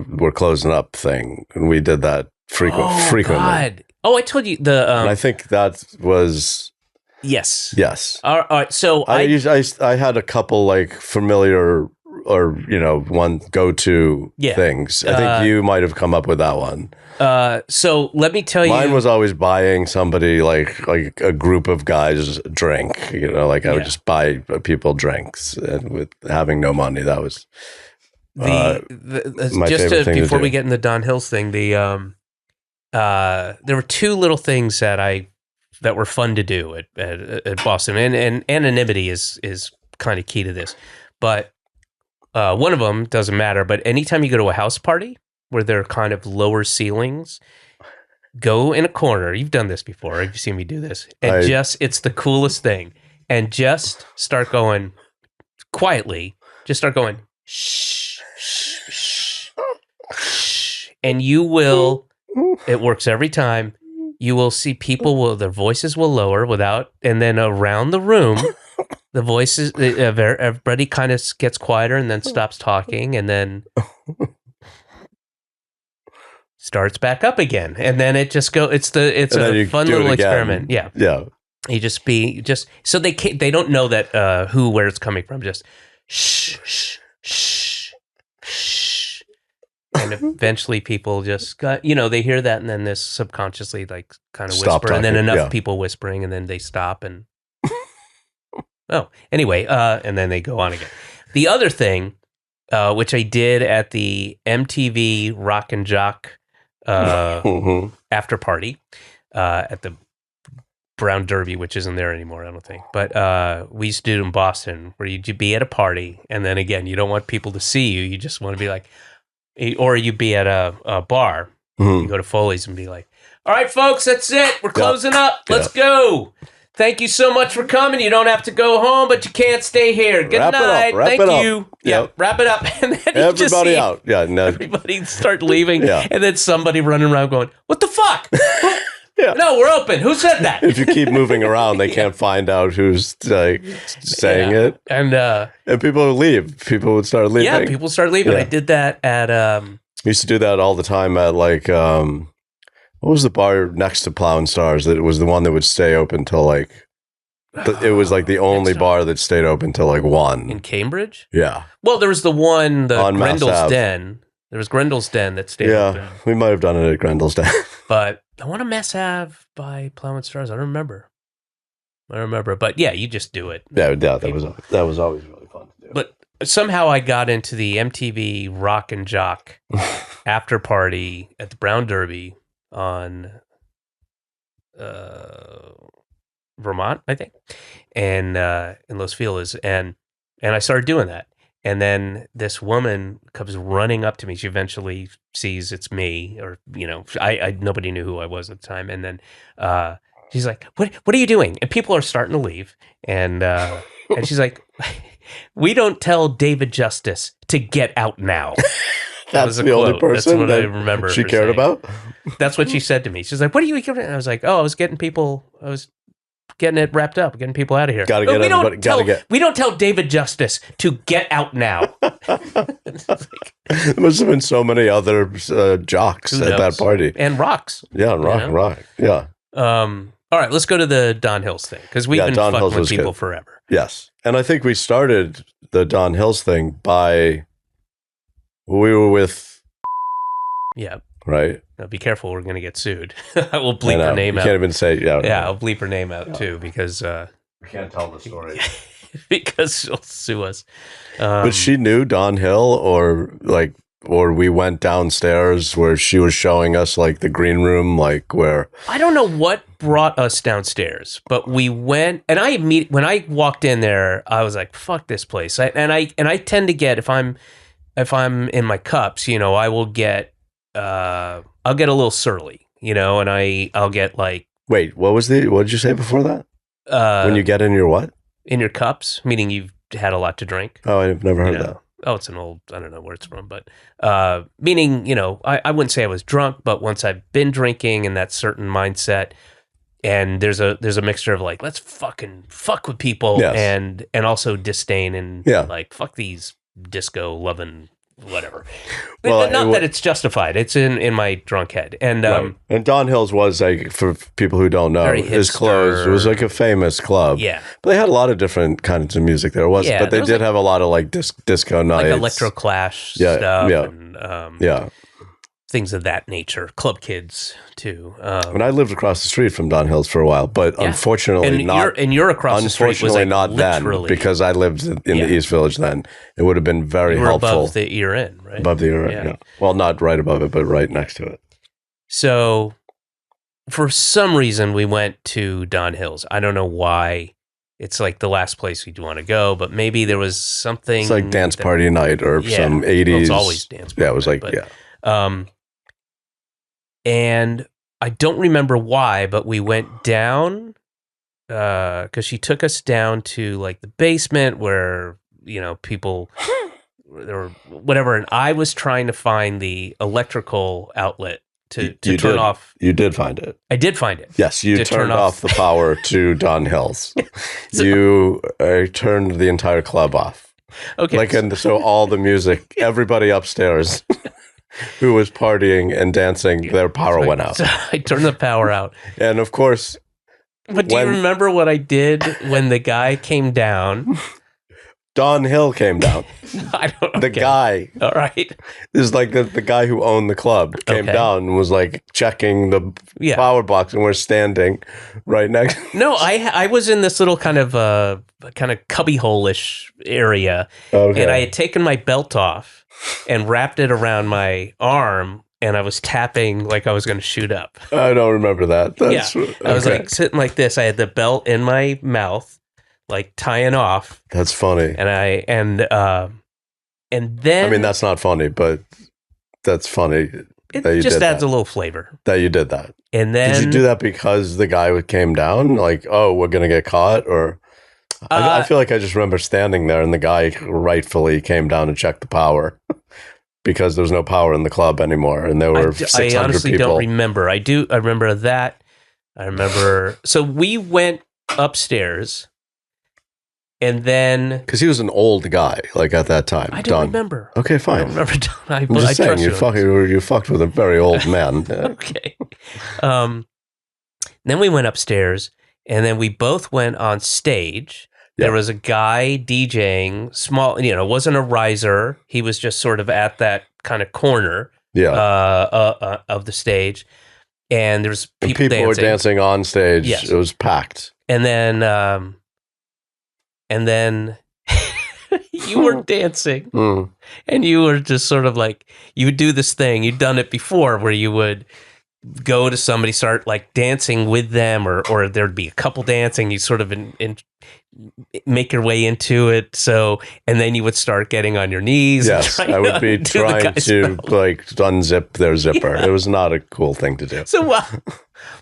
we're closing up thing, and we did that frequently. God. Oh, I told you and I think that was. Yes. All right. So I had a couple familiar or one go-to things. I think you might have come up with that one. So let me tell you, mine was always buying somebody like a group of guys drink. I would just buy people drinks, and with having no money, that was my favorite thing before to we do. get in the Don Hills thing. There were two little things that were fun to do at Boston, and anonymity is kind of key to this. But one of them doesn't matter. But anytime you go to a house party where there are kind of lower ceilings, go in a corner. You've done this before. You've seen me do this, and it's the coolest thing. And just start going quietly. Just start going shh, shh, shh, shh, and you will. It works every time. You will see people their voices will lower and then around the room, the voices, everybody kind of gets quieter and then stops talking. And then starts back up again, and then it just go. It's a fun little experiment. Yeah, yeah. You just so they don't know that where it's coming from. Just shh, shh, shh, shh, and eventually people just got they hear that, and then this subconsciously like kind of whisper, and then enough people whispering, and then they stop and anyway, and then they go on again. The other thing, which I did at the MTV Rock and Jock after party at the Brown Derby, which isn't there anymore, I don't think. But we used to do it in Boston, where you'd be at a party, and then again, you don't want people to see you. You just want to be like, or you'd be at a bar. You go to Foley's and be like, all right, folks, that's it. We're closing up. Let's go. Thank you so much for coming. You don't have to go home, but you can't stay here. Good night. Thank you. Yeah, wrap it up. And then everybody out. Yeah, no. Everybody start leaving. Yeah. And then somebody running around going, what the fuck? Yeah. No, we're open. Who said that? If you keep moving around, they can't find out who's saying it. And people would leave. People would start leaving. Yeah, people start leaving. Yeah. I did that at We used to do that all the time at like what was the bar next to Plow and Stars? That it was the one that would stay open till like it was like the only bar that stayed open till like 1 in Cambridge. Yeah. Well, there was the one, the On Grendel's Den. There was Grendel's Den that stayed open. Yeah, we might have done it at Grendel's Den. But I want to Mass Ave by Plow and Stars. I don't remember. But yeah, you just do it. Yeah, that was always really fun to do. But somehow I got into the MTV Rock and Jock after party at the Brown Derby on Vermont, I think, and in Los Feliz, and I started doing that. And then this woman comes running up to me. She eventually sees it's me, or I nobody knew who I was at the time. And then she's like, "What are you doing?" And people are starting to leave, and she's like, "We don't tell David Justice to get out now." That's the only person That's what I remember she cared about. That's what she said to me. She's like, "What are you doing?" And I was like, "Oh, I was getting it wrapped up, getting people out of here. We don't tell David Justice to get out now." There must have been so many other jocks at that party. And rocks. Yeah, rock. Yeah. All right, let's go to the Don Hills thing, because we've been fucking with people forever. Yes. And I think we started the Don Hills thing we were with... Yeah. Right? Now, be careful, we're going to get sued. I will bleep her name out. You can't even say... Yeah, I'll bleep her name out, too, because... we can't tell the story. Because she'll sue us. But she knew Don Hill, or we went downstairs where she was showing us like the green room, like where... I don't know what brought us downstairs, but we went, and when I walked in there, I was like, fuck this place. I tend to get, if I'm in my cups, I will get... I'll get a little surly, and I'll get like... Wait, what did you say before that? When you get in your what? In your cups, meaning you've had a lot to drink. Oh, I've never heard that. Oh, it's an old, I don't know where it's from, but meaning, I wouldn't say I was drunk, but once I've been drinking and that certain mindset, and there's a mixture of like, let's fucking fuck with people, yes, and also disdain and like, fuck these disco loving whatever. Well, not that it's justified. It's in my drunk head. And and Don Hills was like, for people who don't know, is closed. It was like a famous club. Yeah. But they had a lot of different kinds of music there. But they did have a lot of like disco nights. Like electro clash stuff. Yeah. And, things of that nature. Club kids too. And I lived across the street from Don Hills for a while, but unfortunately not. You're across the street. Unfortunately not then, because I lived in the East Village then. It would have been very helpful. Above the ear in, right? Above the ear in, yeah. Well, not right above it, but right next to it. So for some reason, we went to Don Hills. I don't know why. It's like the last place we'd want to go, but maybe there was something. It's like dance party night or some 80s. Well, it's always dance party night. Yeah, it was like, and I don't remember why, but we went down because she took us down to like the basement where, people, there were whatever. And I was trying to find the electrical outlet to turn off. You did find it. I did find it. Yes, you turned off the power to Don Hills. You turned the entire club off. Okay. So all the music, everybody upstairs who was partying and dancing, their power went out. So I turned the power out. And of course, But do you remember what I did when the guy came down? Don Hill came down. I don't know. The guy. All right. This is like the guy who owned the club came down and was like checking the power box, and we're standing right next. No, I was in this little kind of cubbyhole-ish area, and I had taken my belt off and wrapped it around my arm, and I was tapping like I was going to shoot up. I don't remember that. I was like sitting like this. I had the belt in my mouth, like tying off. That's funny. And then I mean, that's not funny, but that's funny. It just adds a little flavor. That you did that. And then did you do that because the guy came down? Like, oh, we're gonna get caught, or I feel like I just remember standing there, and the guy rightfully came down and checked the power because there was no power in the club anymore, and there were 600 I honestly people. don't remember. I remember that. I remember. So we went upstairs. And then, because he was an old guy, like at that time. I don't remember. Okay, fine. I don't remember Don. I'm just saying, you fucked with a very old man. Okay. Then we went upstairs, and then we both went on stage. There was a guy DJing, small. It wasn't a riser. He was just sort of at that kind of corner. Of the stage, and there was people dancing. Were dancing on stage. Yes. It was packed. And then you were dancing, and you were just sort of like, you would do this thing. You'd done it before where you would go to somebody, start like dancing with them, or there'd be a couple dancing. You sort of make your way into it. So, and then you would start getting on your knees. Yes, I would be trying to like unzip their zipper. It was not a cool thing to do. So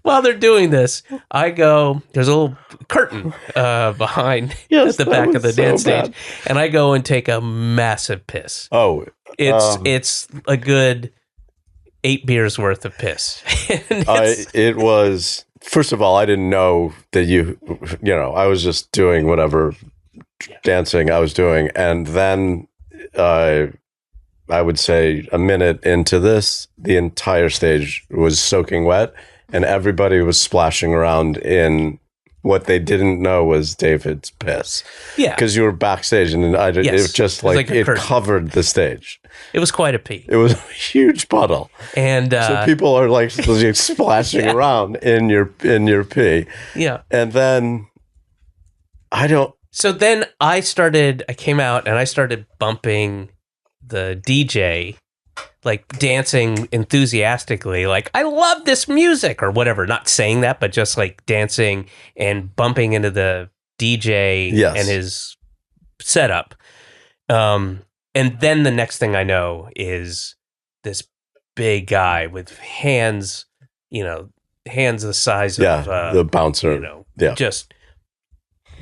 while they're doing this, I go, there's a little curtain behind at the back of the dance stage, and I go and take a massive piss. Oh, it's a good 8 beers worth of piss. It was, first of all, I didn't know that I was just doing whatever dancing I was doing. And then I would say a minute into this, the entire stage was soaking wet, and everybody was splashing around in what they didn't know was David's piss. Yeah. Because you were backstage, and it was just like it covered the stage. It was quite a pee. It was a huge puddle. And so people are like splashing around in your pee. Yeah. And then So then I came out and I started bumping the DJ, like dancing enthusiastically, like, I love this music or whatever. Not saying that, but just like dancing and bumping into the DJ and his setup. And then the next thing I know is this big guy with hands the size of the bouncer, just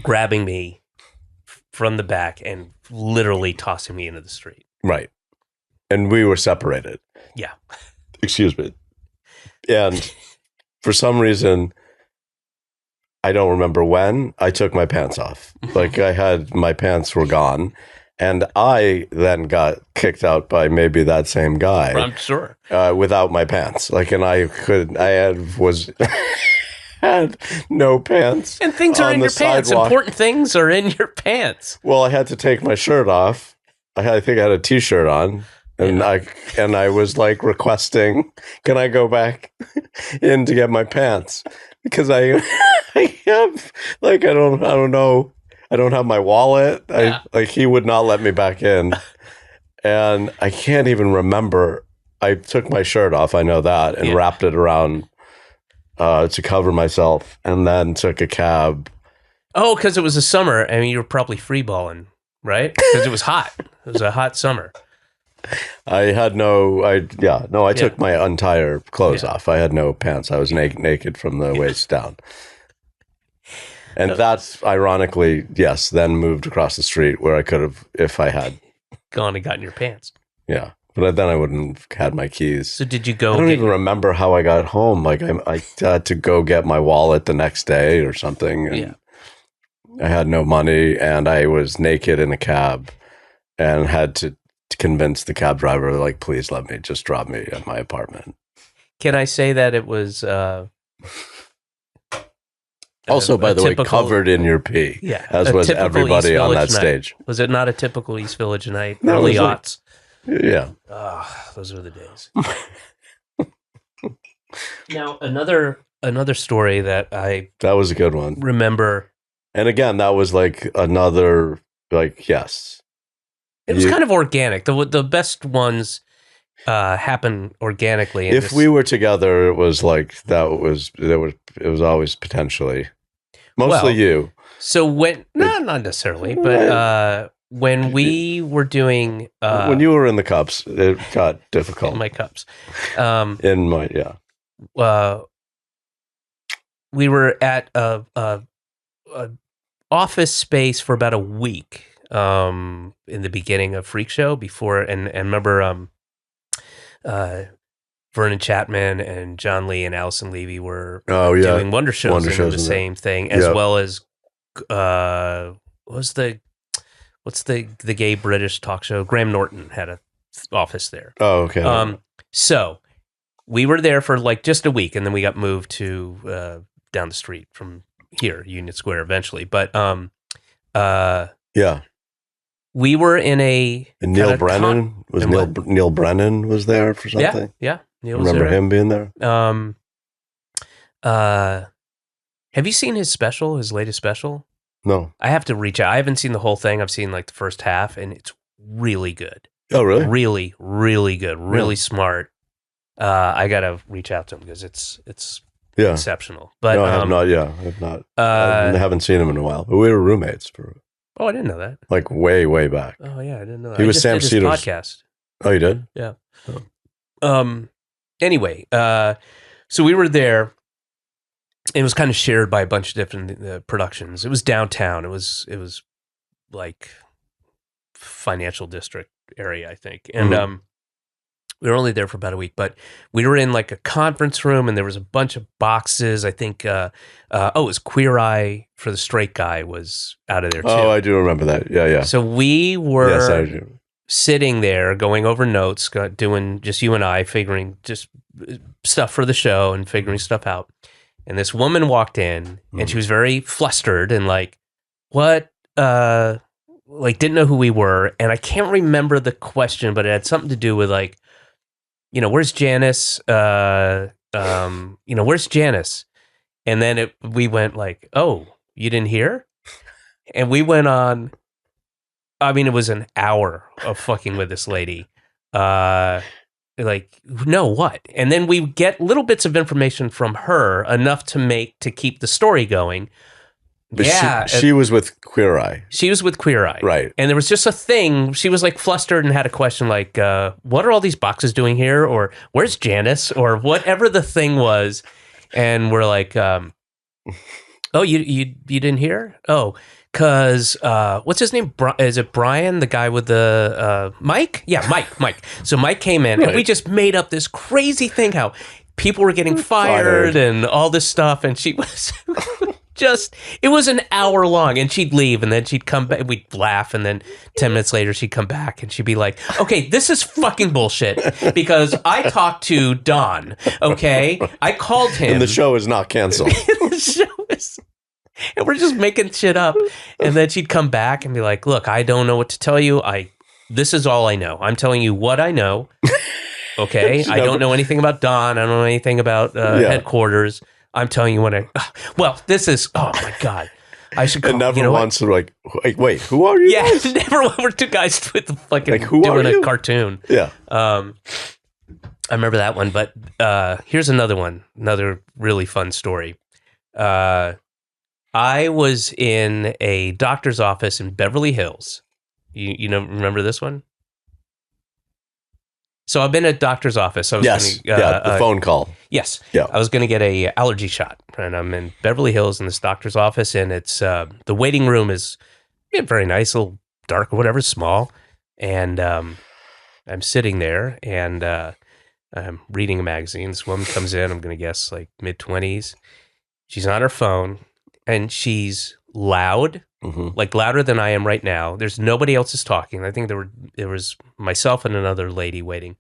grabbing me from the back and literally tossing me into the street. Right. And we were separated. Yeah. Excuse me. And for some reason, I don't remember when, I took my pants off. Like my pants were gone. And I then got kicked out by maybe that same guy. I'm sure. Without my pants. Like, and I had no pants. And things are in your pants. Sidewalk. Important things are in your pants. Well, I had to take my shirt off. I think I had a t-shirt on. And I was like requesting, can I go back in to get my pants? Because I have, like, I don't know. I don't have my wallet. He would not let me back in. And I can't even remember. I took my shirt off, I know that, and wrapped it around to cover myself, and then took a cab. Oh, because it was the summer. I mean, you were probably freeballing, right? Because it was hot. It was a hot summer. I took my entire clothes off. I had no pants. I was naked from the waist down. And that's ironically, then moved across the street where I could have, if I had gone and gotten your pants. Yeah. But then I wouldn't have had my keys. So did you go? I don't even remember how I got home. Like I had to go get my wallet the next day or something. And I had no money, and I was naked in a cab and had to convince the cab driver, like, please let me just drop me at my apartment. Can I say that it was Also, by the way, typical- covered in your pee, yeah, as a was typical everybody East on Village that night? stage. Was it not a typical East Village night? No, it Early was like- aughts. Yeah. Those were the days. Now, another story that I That was a good one. remember. And again, that was like another, like, yes. It was You- kind of organic. The best ones happen organically. and If this- we were together, it was like, it was always potentially. Mostly Well, you. So when not necessarily, but when we were doing When you were in the cups, it got difficult. in my cups, we were at a office space for about a week in the beginning of Freak Show before, and remember Vernon Chapman and John Lee and Allison Levy were doing Wonder Shows Wonder and Shows the and same thing, as Yep. well as what's the gay British talk show? Graham Norton had a office there. Oh, okay. So we were there for like just a week, and then we got moved to down the street from here, Union Square, eventually. But yeah. we were in a And Neil kinda Brennan was and Neil Brennan was there for yeah, something. yeah. Neil was Remember there. him being there? Have you seen his latest special? No. I have to reach out. I haven't seen the whole thing. I've seen like the first half, and it's really good. Oh, really? Really, really good. Really Yeah. smart. I gotta reach out to him because it's Yeah. exceptional. But No, I have not. Yeah, I have not. I haven't seen him in a while. But we were roommates for oh, I didn't know that. like way, way back. Oh yeah, I didn't know that. He I was just Sam did his Cedar's- podcast. Oh, you did? Anyway, so we were there. It was kind of shared by a bunch of different productions. It was downtown. It was like financial district area, I think. And we were only there for about a week, but we were in like a conference room, and there was a bunch of boxes. I think it was Queer Eye for the Straight Guy was out of there too. Oh, I do remember that. Yeah, yeah. So we were Yes, I do. sitting there going over notes, doing just you and I, figuring just stuff for the show and figuring stuff out. And this woman walked in, and she was very flustered and like, what, like didn't know who we were. And I can't remember the question, but it had something to do with like, where's Janice? Where's Janice? And then we went like, oh, you didn't hear? And we went on. I mean, it was an hour of fucking with this lady. Like, no, what? And then we get little bits of information from her, enough to keep the story going. But yeah. she was with Queer Eye. She was with Queer Eye. Right. And there was just a thing. She was like flustered and had a question like, what are all these boxes doing here? Or where's Janice? Or whatever the thing was. And we're like, oh, you didn't hear? Oh, because what's his name? Is it Brian, the guy with the Mike? Yeah, Mike. So Mike came in, and we just made up this crazy thing how people were getting fired and all this stuff. And she was it was an hour long, and she'd leave, and then she'd come back. We'd laugh, and then 10 minutes later, she'd come back, and she'd be like, okay, this is fucking bullshit because I talked to Don, okay? I called him. And the show is not canceled. The show is... And we're just making shit up. And then she'd come back and be like, look, I don't know what to tell you. This is all I know. I'm telling you what I know. Okay? I don't know anything about Don. I don't know anything about headquarters. I'm telling you what this is, oh my God. I should call, And never once like, wait, who are you? Yeah, guys? never we're two guys with the fucking Like, who are doing you? a cartoon. Yeah. I remember that one, but here's another one, another really fun story. I was in a doctor's office in Beverly Hills. You remember this one? So I've been at a doctor's office. I was The phone call. Yes. Yeah. I was going to get a allergy shot, and I'm in Beverly Hills in this doctor's office, and it's the waiting room is very nice, a little dark or whatever, small, and I'm sitting there, and I'm reading a magazine. This woman comes in. I'm going to guess like mid-20s. She's on her phone, and she's loud like louder than I am right now. There's nobody else is talking. I think there was myself and another lady waiting.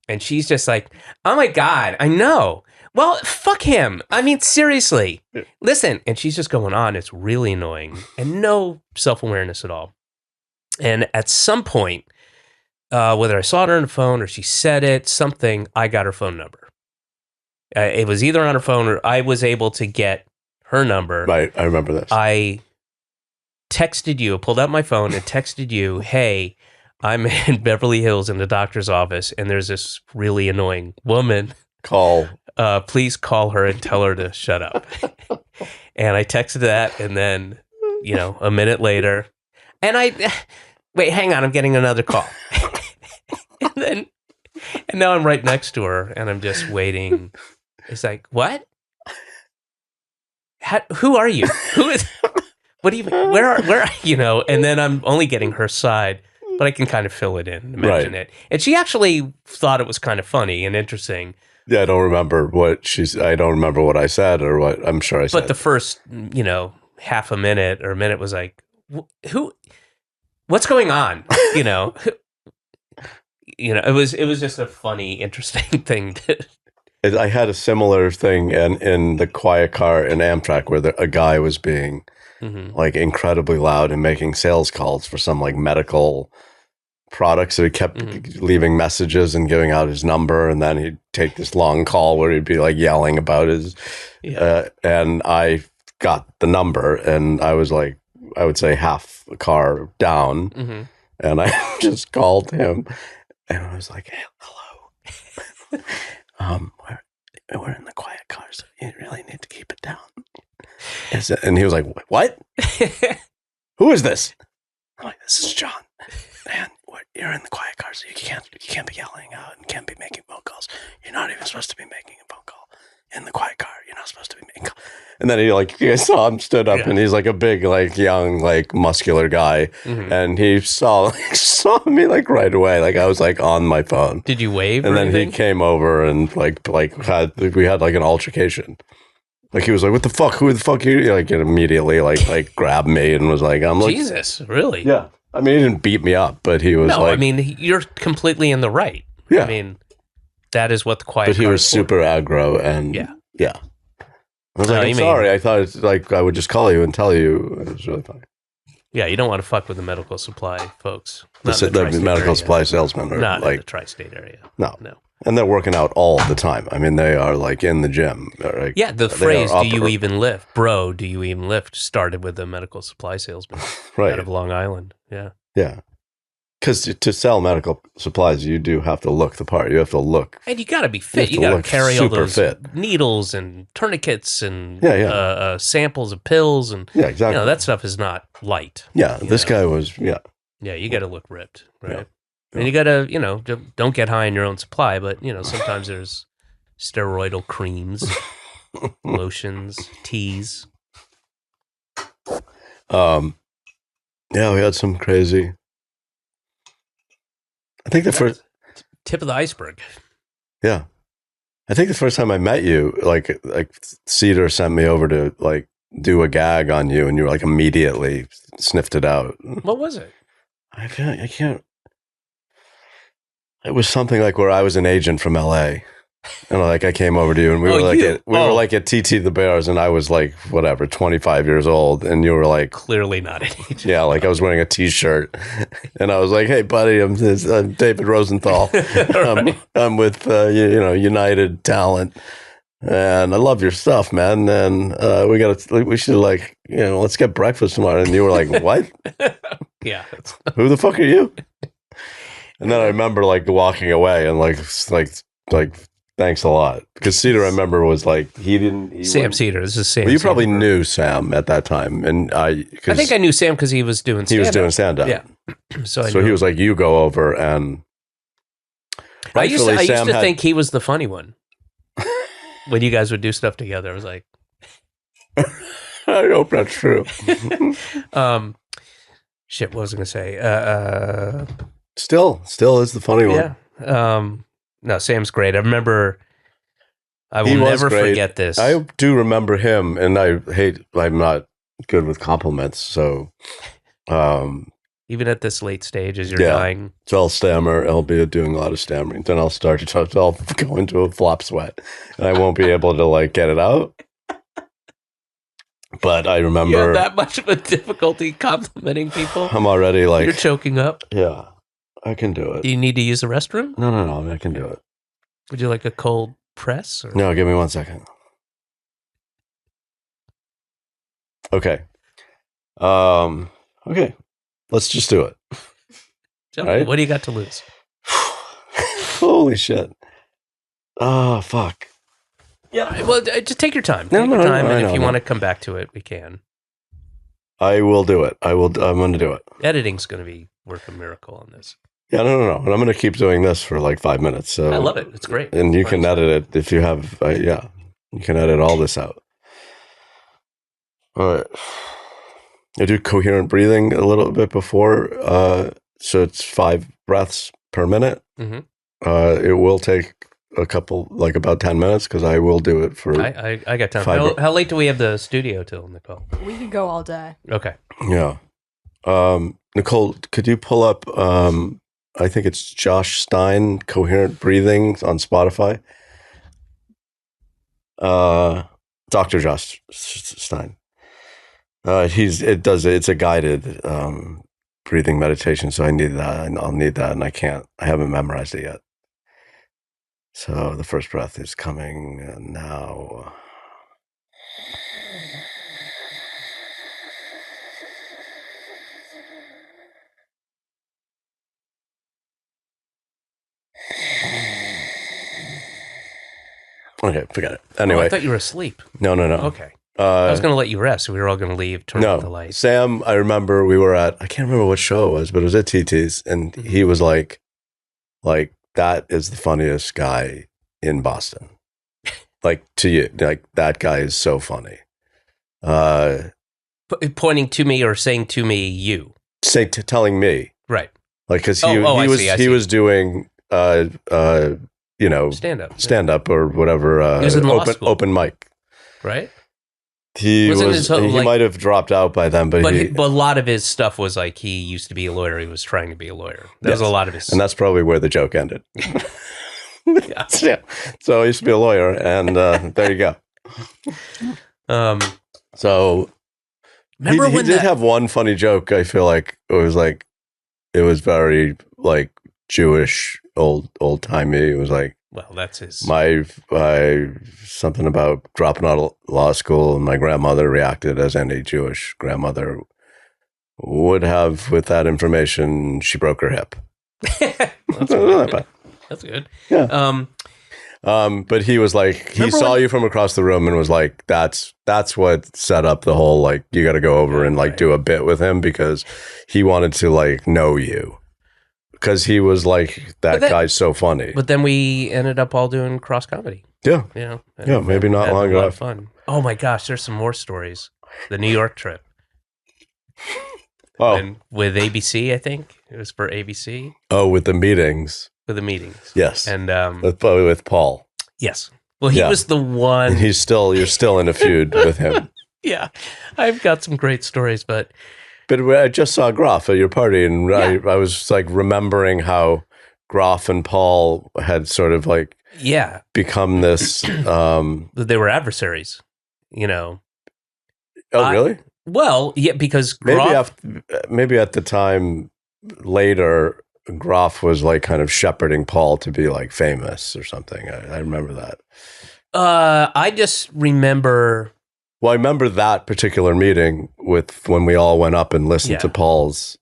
And she's just like, oh my God, I know. Well, fuck him. I mean, seriously. Listen. And she's just going on. It's really annoying and no self-awareness at all. And at some point, whether I saw it on her phone or she said it, something, I got her phone number. It was either on her phone or I was able to get her number. Right. I remember this. I texted you, pulled out my phone and texted you, hey, I'm in Beverly Hills in the doctor's office and there's this really annoying woman. Please call her and tell her to shut up. And I texted that and then, a minute later, and wait, hang on, I'm getting another call. and now I'm right next to her and I'm just waiting. It's like, what? Who are you? What do you, where are, and then I'm only getting her side, but I can kind of fill it in, imagine it. And she actually thought it was kind of funny and interesting. Yeah, I don't remember what I said or what I'm sure I said. But the first, half a minute or a minute was like, what's going on? It was just a funny, interesting thing. I had a similar thing in the quiet car in Amtrak where a guy was being like incredibly loud and making sales calls for some like medical products. So he kept leaving messages and giving out his number, and then he'd take this long call where he'd be like yelling about his. And I got the number, and I was like, I would say half a car down, and I just called him, and I was like, hey, hello. We're in the quiet car, so you really need to keep it down. And he was like, what? Who is this? I'm like, this is John. And you're in the quiet car, so you can't be yelling out and can't be making phone calls. You're not even supposed to be making a phone call in the quiet car. You're not supposed to be making calls. And then I saw him stood up, and he's like a big, like young, like muscular guy, and he saw me like right away. Like I was like on my phone. Did you wave? And or then anything? he came over and we had like an altercation. Like he was like, "What the fuck? Who the fuck are you?" Like and immediately like grabbed me and was like, "I'm like Jesus, really?" Yeah. I mean, he didn't beat me up, but he was I mean, you're completely in the right. Yeah. I mean, that is what the quiet. But he car was is super aggro, and yeah. I was like, I'm sorry. I thought it's like I would just call you and tell you. It was really funny. Yeah, you don't want to fuck with the medical supply folks. The medical supply salesmen are not like in the tri-state area. No. And they're working out all the time. I mean, they are like in the gym. Like, yeah, the phrase "Do you even lift, bro? Do you even lift?" started with a medical supply salesman out of Long Island. Yeah, yeah. Because to sell medical supplies, you do have to look the part. You have to look, and you got to be fit. You got to carry all those needles and tourniquets and samples of pills and exactly. That stuff is not light. Yeah, this guy was yeah. You got to look ripped, right? Yeah. And you got to, don't get high in your own supply, but, sometimes there's steroidal creams, lotions, teas. Yeah, we had some crazy. I think the first tip of the iceberg. Yeah. I think the first time I met you, like Seder sent me over to like do a gag on you, and you were like immediately sniffed it out. What was it? I can't. It was something like where I was an agent from LA, and like I came over to you, and we were like at TT the Bears, and I was like whatever 25 years old, and you were like clearly not an agent. Yeah, like I was wearing a T-shirt, and I was like, "Hey, buddy, I'm David Rosenthal. I'm with United Talent, and I love your stuff, man. And we should like let's get breakfast tomorrow." And you were like, "What? Yeah, who the fuck are you?" And then I remember like walking away and like thanks a lot, because Seder I remember was like Sam Seder. This is Sam. Well, you probably knew Sam at that time, and I think I knew Sam because he was doing stand-up. Yeah, so he was like, you go over, and I used to think he was the funny one when you guys would do stuff together. I was like, I hope that's true. Shit, what was I going to say? Still is the funny one. Yeah. No, Sam's great. I remember. I will never forget this. I do remember him, and I'm not good with compliments. So, Even at this late stage, as you're Yeah. dying. so I'll stammer. I'll be doing a lot of stammering. Then I'll start to I'll go into a flop sweat, and I won't be able to like get it out. But I You remember have that much of a difficulty complimenting people? I'm already like, You're choking up. yeah, I can do Do it. you need to use the restroom? No, I can do it. Would you like a cold press? Or? No, give me 1 second. Okay. Okay. Let's just do it. Tell Right? me, what do you got to lose? Holy shit. Oh, fuck. Yeah. Well, just take your time. No, Take no, your no, time, I and know, if you no. want to come back to it, we can. I will do it. I'm going to do it. Editing's going to be work a miracle on this. Yeah, no. And I'm going to keep doing this for like 5 minutes. So I love it. It's great. And you It's can fun edit it if you have, yeah. You can edit all this out. All right. I do coherent breathing a little bit before. So it's 5 breaths per minute. Mhm. It will take a couple, like about 10 minutes, because I will do it for, I got time. Fiber- How late do we have the studio till, Nicole? We could go all day. Okay. yeah. Nicole, could you pull up, I think it's Josh Stein, coherent breathing on Spotify. Dr. Josh Stein. It's a guided breathing meditation, so I need that, and I'll need that, and I haven't memorized it yet. So the first breath is coming now. Okay, forget it. Oh, Anyway, I thought you were asleep. no. Okay. I was going to let you rest. We were all going to leave, turn off the No, lights. Sam, I remember we were I can't remember what show it was, but it was at TT's, and he was like, that is the funniest guy in Boston. Like, to you, like, that guy is so funny. Pointing to me or saying to me, you. Telling me, Right. like, because I he see. was doing, Stand up. stand up or whatever, He was in law school. open mic. Right? He Wasn't was, his whole, he like- might have dropped out by then, but But he, a lot of his stuff was like he used to be a lawyer. He was trying to be a lawyer. That was Yes. a lot of his. and that's probably where the joke ended. Yeah. Yeah. So I used to be a lawyer, and there you go. So Remember he when did that? have one funny joke. I feel like it was very like Jewish, old timey. It was like Well, that's his. my something about dropping out of law school, and my grandmother reacted as any Jewish grandmother would have with that information. She broke her hip. That's good. That's good. Yeah. But he was like, he Remember saw when- you from across the room and was like, that's what set up the whole, like, you got to go over and like Right. do a bit with him, because he wanted to like know you, because he was like, that guy's so funny. But then we ended up all doing cross comedy. Yeah. You know. Yeah, maybe not had long a lot enough. of fun. Oh my gosh, there's some more stories. The New York trip. Oh, And with ABC, I think it was for ABC with the meetings. for the meetings. Yes. And With Paul. yes, well, he Yeah. was the one. And you're still in a feud with him. Yeah, I've got some great stories, but But I just saw Groff at your party, and I was like remembering how Groff and Paul had sort of like yeah, become this. they were adversaries. You know. Really? Well, yeah, because Maybe at the time later, Groff was like kind of shepherding Paul to be like famous or something. I remember that. I just remember. Well, I remember that particular meeting with when we all went up and listened Yeah. to Paul's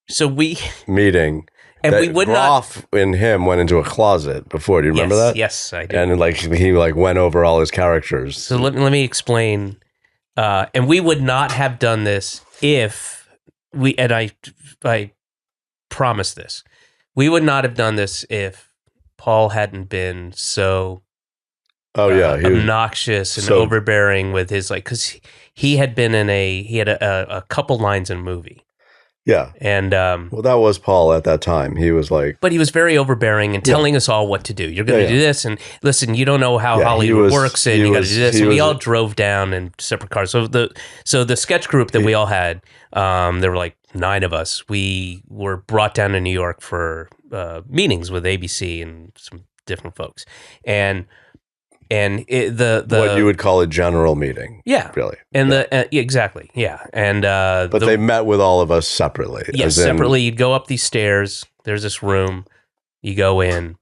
So we meeting. and that we would not. Groff and him went into a closet before. Do you remember that? Yes, I do. And like he like went over all his characters. So let me explain. And we would not have done this if we, and I promise this, we would not have done this if Paul hadn't been so Oh yeah, he was, obnoxious and so- overbearing with his, like, because he had been he had a couple lines in a movie. Yeah. And Well, that was Paul at that time. He was like, but he was very overbearing and telling us all what to do. You're going to do this, and listen, you don't know how Hollywood works, and you got to do this. And we all drove down in separate cars. So the sketch group that we all had, there were like 9 of us. We were brought down to New York for meetings with ABC and some different folks, and what you would call a general meeting. Yeah. Really. And exactly. Yeah. And but they met with all of us separately. Yes, separately. You'd go up these stairs. There's this room. You go in,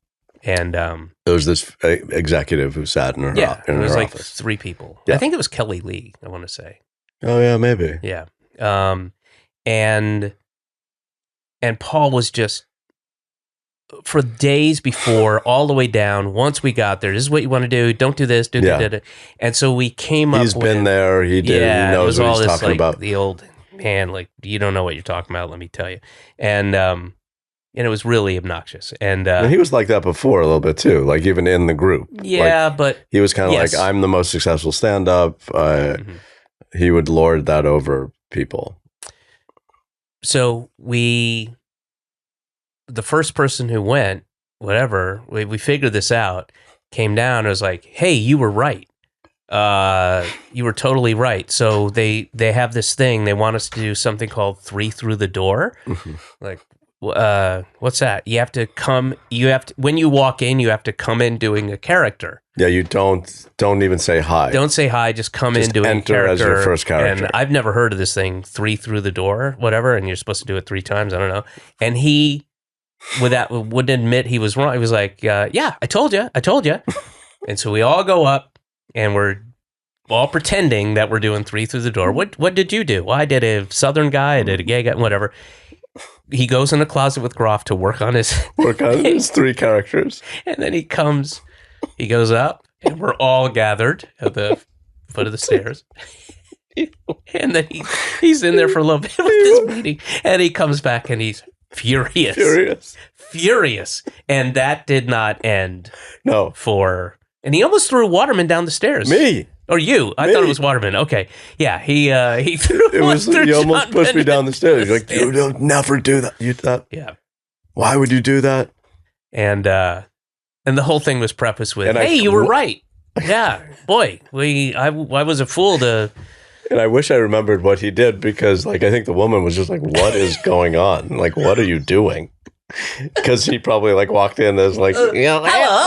and there was this executive who sat in her office. It was like 3 people. Yeah. I think it was Kelly Lee, I want to say. Oh yeah, maybe. Yeah. And Paul was just, for days before, all the way down. Once we got there, this is what you want to do. Don't do this. Do. And so we came up. He's been there. He did. Yeah, he knows what he's talking like, about. The old man, like, you don't know what you're talking about. Let me tell you. And it was really obnoxious. And he was like that before a little bit too. Like even in the group. Yeah, like, but he was kind of like, I'm the most successful stand-up. He would lord that over people. So the first person who went, whatever, we figured this out, came down and was like, hey, you were right. You were totally right. So they have this thing. They want us to do something called 3 through the door. Like, what's that? You have to when you walk in, you have to come in doing a character. Yeah, you don't even say hi. Don't say hi, just come in doing a character. Enter as your first character. And I've never heard of this thing, 3 through the door, whatever, and you're supposed to do it 3 times, I don't know. And he wouldn't admit he was wrong. He was like, yeah, I told you. And so we all go up, and we're all pretending that we're doing 3 through the door. What did you do? Well, I did a Southern guy, I did a gay guy, whatever. He goes in the closet with Groff to work on his 3 characters. And then he goes up, and we're all gathered at the foot of the stairs. And then he's in there for a little bit with this meeting, and he comes back, and he's furious. And that did not end. No. And he almost threw Waterman down the stairs. Me. Or you. I thought it was Waterman. Okay. Yeah, he threw he almost pushed me down the stairs. He's like, you don't never do that. Yeah. Why would you do that? And the whole thing was prefaced with, hey, you were right. Yeah. Boy, I was a fool to... And I wish I remembered what he did, because like I think the woman was just like, what is going on? Like, what are you doing? Because he probably like walked in as like, hello.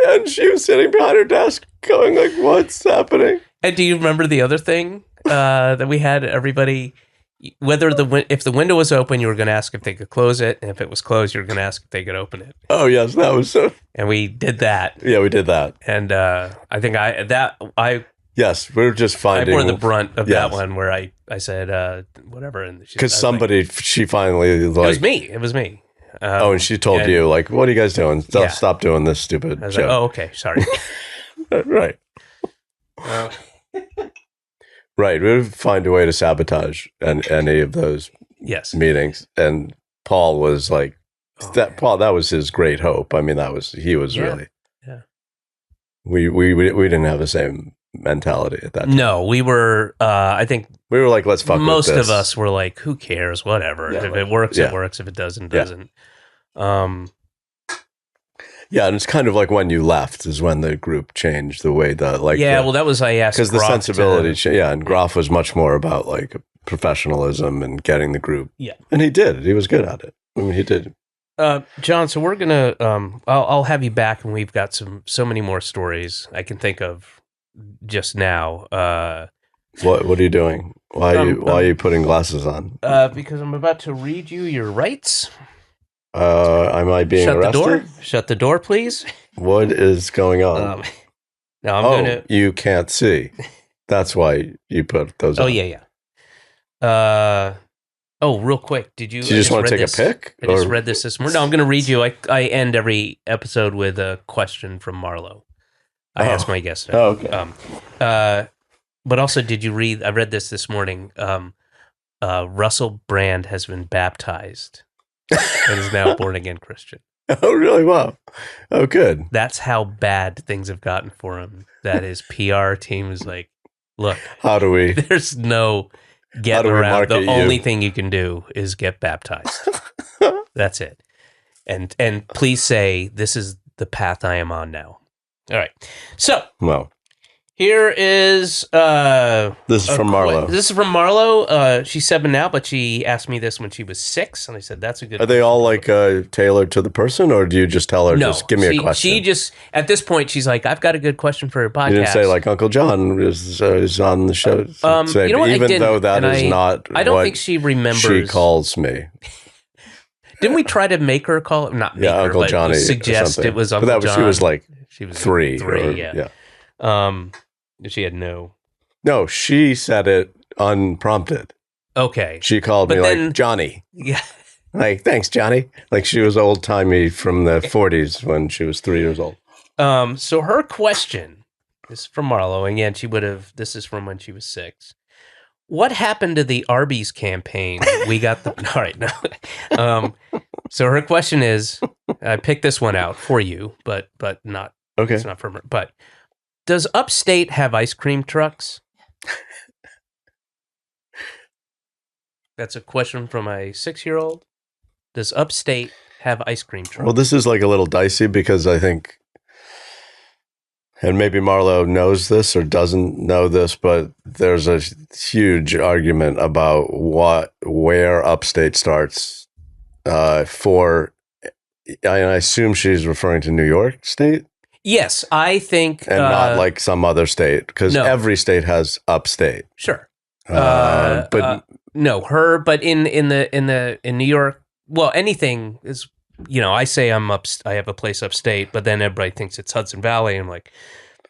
and she was sitting behind her desk going like, what's happening? And do you remember the other thing that we had? Everybody, if the window was open, you were going to ask if they could close it, and if it was closed, you were going to ask if they could open it. Oh yes, that was so. And we did that. Yeah, we did that. And I think yes, we were just finding. I bore the brunt of that one where I said whatever, and because she finally like it was me. And she told you like, what are you guys doing? Stop doing this stupid joke. Like, oh, okay, sorry. Right. Right, we would find a way to sabotage any of those meetings, and Paul was like Paul. That was his great hope. I mean, he was really. Yeah. We didn't have the same mentality at that time. No, we were. I think we were like, let's fuck. Most with this. of us were like, who cares? Whatever. If it works, it works. If it doesn't, it doesn't. Yeah, and it's kind of like when you left is when the group changed the way that like. Yeah, well, that was I asked because the sensibility. And Groff was much more about like professionalism and getting the group. Yeah, and he did. He was good at it. I mean, he did. John, so we're gonna. I'll have you back, and we've got so many more stories I can think of just now. What are you doing? Why are you putting glasses on? Because I'm about to read you your rights. Am I being arrested? Shut the door, please. What is going on? No, I'm gonna. You can't see. That's why you put those on. Oh, yeah. Real quick. Did you just want to take a pic? I just read this morning. No, I'm going to read you. I end every episode with a question from Marlo. I ask my guests. Oh, okay. But also, did you read? I read this morning. Russell Brand has been baptized and is now born again Christian. Oh, really? Wow. Oh, good. That's how bad things have gotten for him. That his PR team is like, Look, How do we? there's no How getting do we around. The market you? only thing you can do is get baptized. That's it. And please say, this is the path I am on now. All right. So Well, here is this is from Marlo. This is from Marlo. She's 7 now, but she asked me this when she was 6, and I said that's a good. Are they question all for like tailored to the person, or do you just tell her, no, just give me a question? She just, at this point, she's like, I've got a good question for your podcast. You didn't say like Uncle John is on the show. Say, you know what? I even didn't, though that and is not I don't what think she remembers. she calls me. Didn't we try to make her call? Not make her, Uncle but Johnny. suggest or it was but Uncle that was, John. She was like she was three. Yeah. She had no. No, she said it unprompted. Okay. She called But me then- like Johnny. Yeah. Like, thanks, Johnny. Like she was old timey from the 40s when she was 3 years old. So her question is from Marlo. And again, this is from when she was 6. What happened to the Arby's campaign? We got the, all right, no. So her question is, I picked this one out for you, but not, Okay. it's not from her. But does Upstate have ice cream trucks? That's a question from a 6-year-old. Does Upstate have ice cream trucks? Well, this is like a little dicey because I think, and maybe Marlo knows this or doesn't know this, but there's a huge argument about where Upstate starts for. I assume she's referring to New York State. Yes, I think, And not like some other state, because no. every state has Upstate. Sure. But No, but in New York, well, anything is, I say I have a place upstate, but then everybody thinks it's Hudson Valley. And I'm like,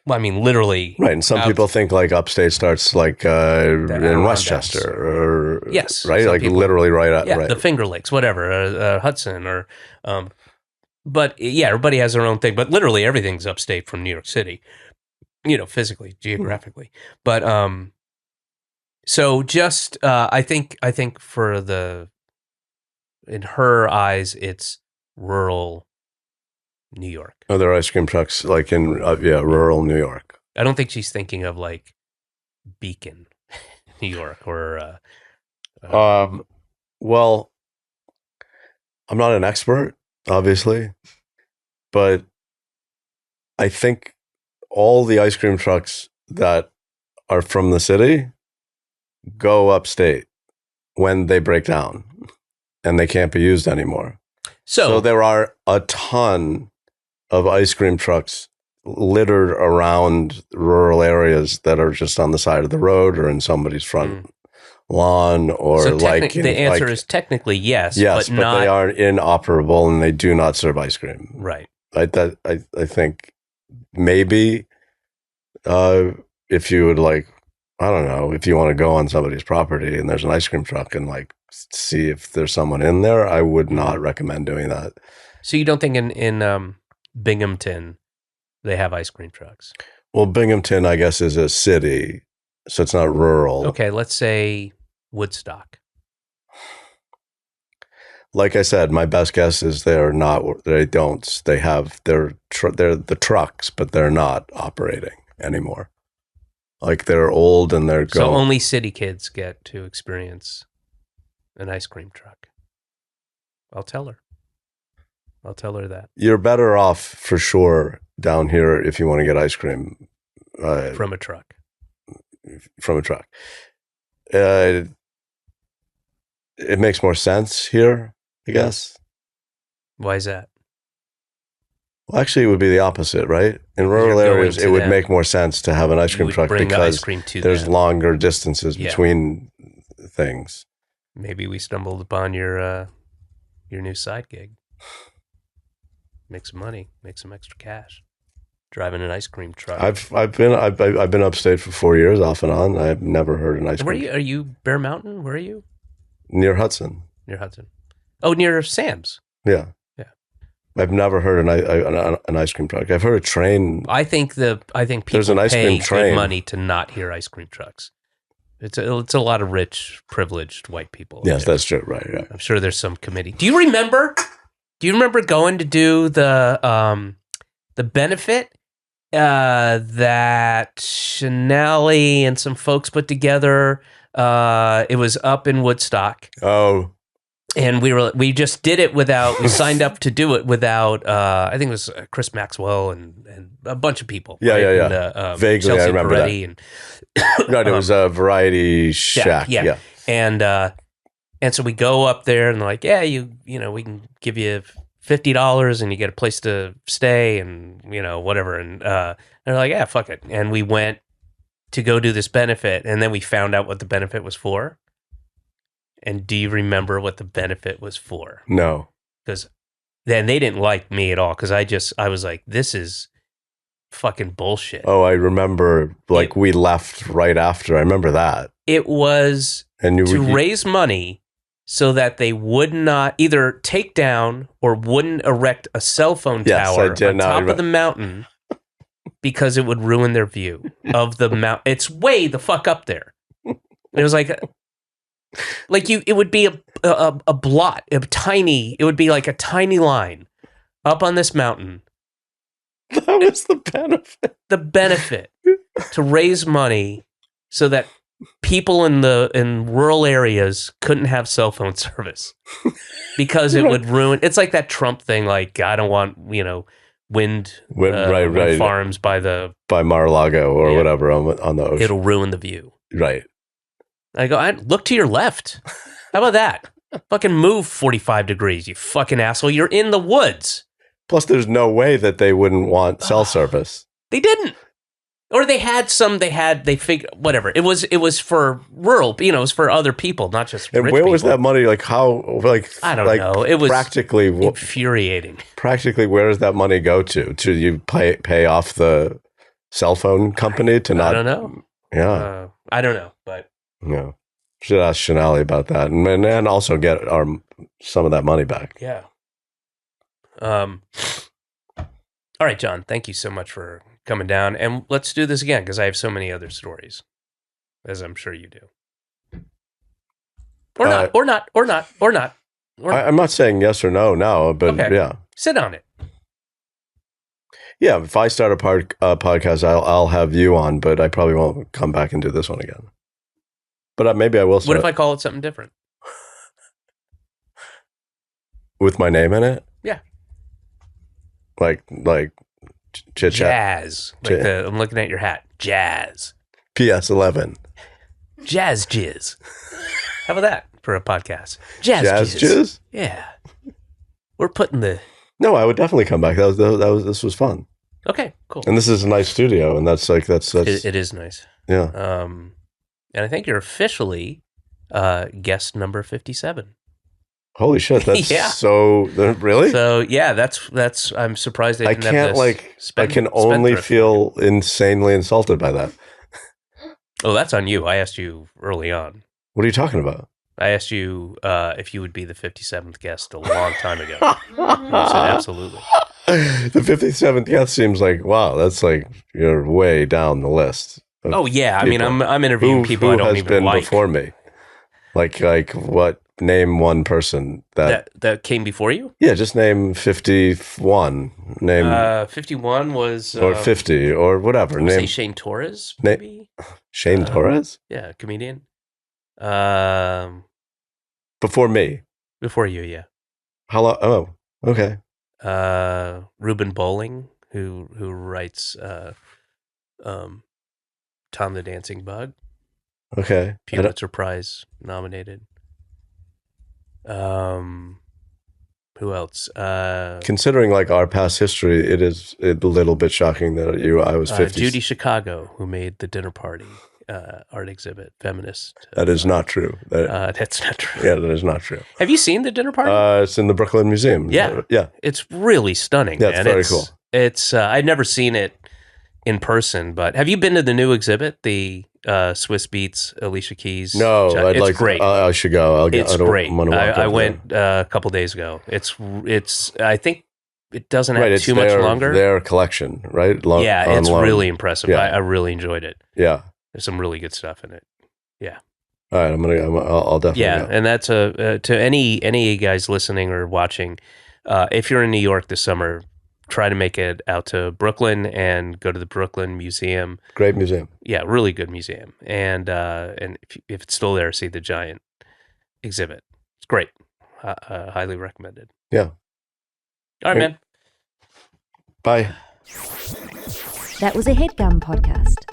well, I mean, literally. right, and some people think like Upstate starts like in Adirondacks. Westchester, or Yes, right, some like people- literally right out. Yeah, right. the Finger Lakes, whatever, Hudson, or, but yeah, everybody has their own thing. But literally everything's upstate from New York City, physically, geographically. But so just I think in her eyes, it's rural New York. Oh, there are ice cream trucks like in rural New York. I don't think she's thinking of like Beacon, New York, or. Well, I'm not an expert, obviously, but I think all the ice cream trucks that are from the city go upstate when they break down and they can't be used anymore. So there are a ton of ice cream trucks littered around rural areas that are just on the side of the road or in somebody's front lawn, or so like the answer is technically yes, yes, but not they are inoperable and they do not serve ice cream. right. I think maybe if you would like, I don't know, if you want to go on somebody's property and there's an ice cream truck and like see if there's someone in there, I would not recommend doing that. So you don't think in Binghamton they have ice cream trucks? Well, Binghamton, I guess, is a city, so it's not rural. Okay, let's say Woodstock. Like I said, my best guess is they have they're the trucks, but they're not operating anymore. Like they're old and they're So going. only city kids get to experience an ice cream truck. I'll tell her that. You're better off for sure down here if you want to get ice cream From a truck. From a truck. It makes more sense here, I guess. Why is that? Well, actually, it would be the opposite, right? In You're rural going areas, to it would them. make more sense to have an ice You cream would truck bring the ice because cream to there's them. longer distances Yeah. between things. Maybe we stumbled upon your new side gig. Make some money, make some extra cash. Driving an ice cream truck. I've been upstate for 4 years off and on. I've never heard an ice Where are cream you? Are you Bear Mountain? Where are you? near Hudson. Near Hudson. Oh, near Sam's. Yeah, Yeah. I've never heard an ice cream truck. I've heard a train. I think people There's an ice pay cream good train. money to not hear ice cream trucks. It's a lot of rich, privileged white people. Yes, that's true. Right. Yeah. I'm sure there's some committee. Do you remember going to do the benefit that Chanelli and some folks put together. It was up in Woodstock. Oh, And we just did it without, we signed up to do it without, I think it was Chris Maxwell and a bunch of people. Yeah, right? yeah. And, Vaguely, Chelsea I remember Peretti that. Right, it was a variety shack. Yeah. And so we go up there and they're like, yeah, you know, we can give you $50 and you get a place to stay and, you know, whatever. And they're like, yeah, fuck it. And we went to go do this benefit. And then we found out what the benefit was for. And do you remember what the benefit was for? No. Because then they didn't like me at all. Because I was like, this is fucking bullshit. Oh, I remember. Like we left right after. I remember that. It was to raise money so that they would not either take down or wouldn't erect a cell phone tower on top of the mountain because it would ruin their view of the mountain. It's way the fuck up there. It was like it would be a blot, it would be like a tiny line up on this mountain. That was the benefit. The benefit to raise money so that people in rural areas couldn't have cell phone service because it would ruin. It's like that Trump thing. Like, I don't want, you know, wind farms by Mar-a-Lago or whatever on the ocean. It'll ruin the view. Right. I go, look to your left. How about that? Fucking move 45 degrees, you fucking asshole. You're in the woods. Plus, there's no way that they wouldn't want cell service. They didn't. Or they figured, whatever. It was for rural, you know, it was for other people, not just and rich where people. was that money? Like how, like, I don't know. It was practically infuriating. Practically, where does that money go to? To you pay off the cell phone company to not? I don't know. Yeah. I don't know, but. Yeah. Should ask Chanelli about that and also get some of that money back. Yeah. All right, John, thank you so much for coming down. And let's do this again because I have so many other stories, as I'm sure you do. Or not. I'm not saying yes or no now, but okay. Yeah. Sit on it. Yeah, if I start a podcast, I'll have you on, but I probably won't come back and do this one again. But maybe I will. What if I call it something different? With my name in it? Yeah. Like chit chat. Jazz. I'm looking at your hat. Jazz. PS11. Jazz jizz. How about that for a podcast? Jazz jizz? Yeah. We're putting the. No, I would definitely come back. This was fun. Okay, cool. And this is a nice studio, and that's it is nice. Yeah. And I think you're officially guest number 57. Holy shit! That's yeah. So really. So yeah, that's. I'm surprised they didn't have this. I can only feel insanely insulted by that. Oh, that's on you. I asked you early on. What are you talking about? I asked you if you would be the 57th guest a long time ago. You said absolutely. The 57th guest seems like, wow, that's like you're way down the list. Oh yeah, people. I mean, I'm interviewing people I don't even been like. Before me. Like what? Name one person that came before you. Yeah, just name 51. Name 51 was or 50 or whatever. Say Shane Torres, maybe. Shane Torres. Yeah, comedian. Before me. Before you, yeah. How long? Oh, okay. Ruben Bowling, who writes Tom the Dancing Bug. Okay. Pulitzer Prize nominated. Who else? Considering like our past history, it is a little bit shocking that I was 50. Judy Chicago, who made the dinner party art exhibit, feminist. That is not true. That's not true. Yeah, that is not true. Have you seen the dinner party? It's in the Brooklyn Museum. Yeah, yeah. It's really stunning. Yeah, it's very cool. It's I've never seen it in person, but have you been to the new exhibit, the Swiss Beats Alicia Keys? No, it's great. I should go. It's great. I went a couple days ago. It's. I think it doesn't have too much longer. Their collection, right? It's really impressive. Yeah. I really enjoyed it. Yeah, there's some really good stuff in it. Yeah. All right, I'll definitely. Yeah, go. and that's to any guys listening or watching. If you're in New York this summer, try to make it out to Brooklyn and go to the Brooklyn Museum. Great museum. Yeah, really good museum. And if it's still there, see the giant exhibit. It's great. Highly recommended. Yeah. All right, man. Bye. That was a Headgum podcast.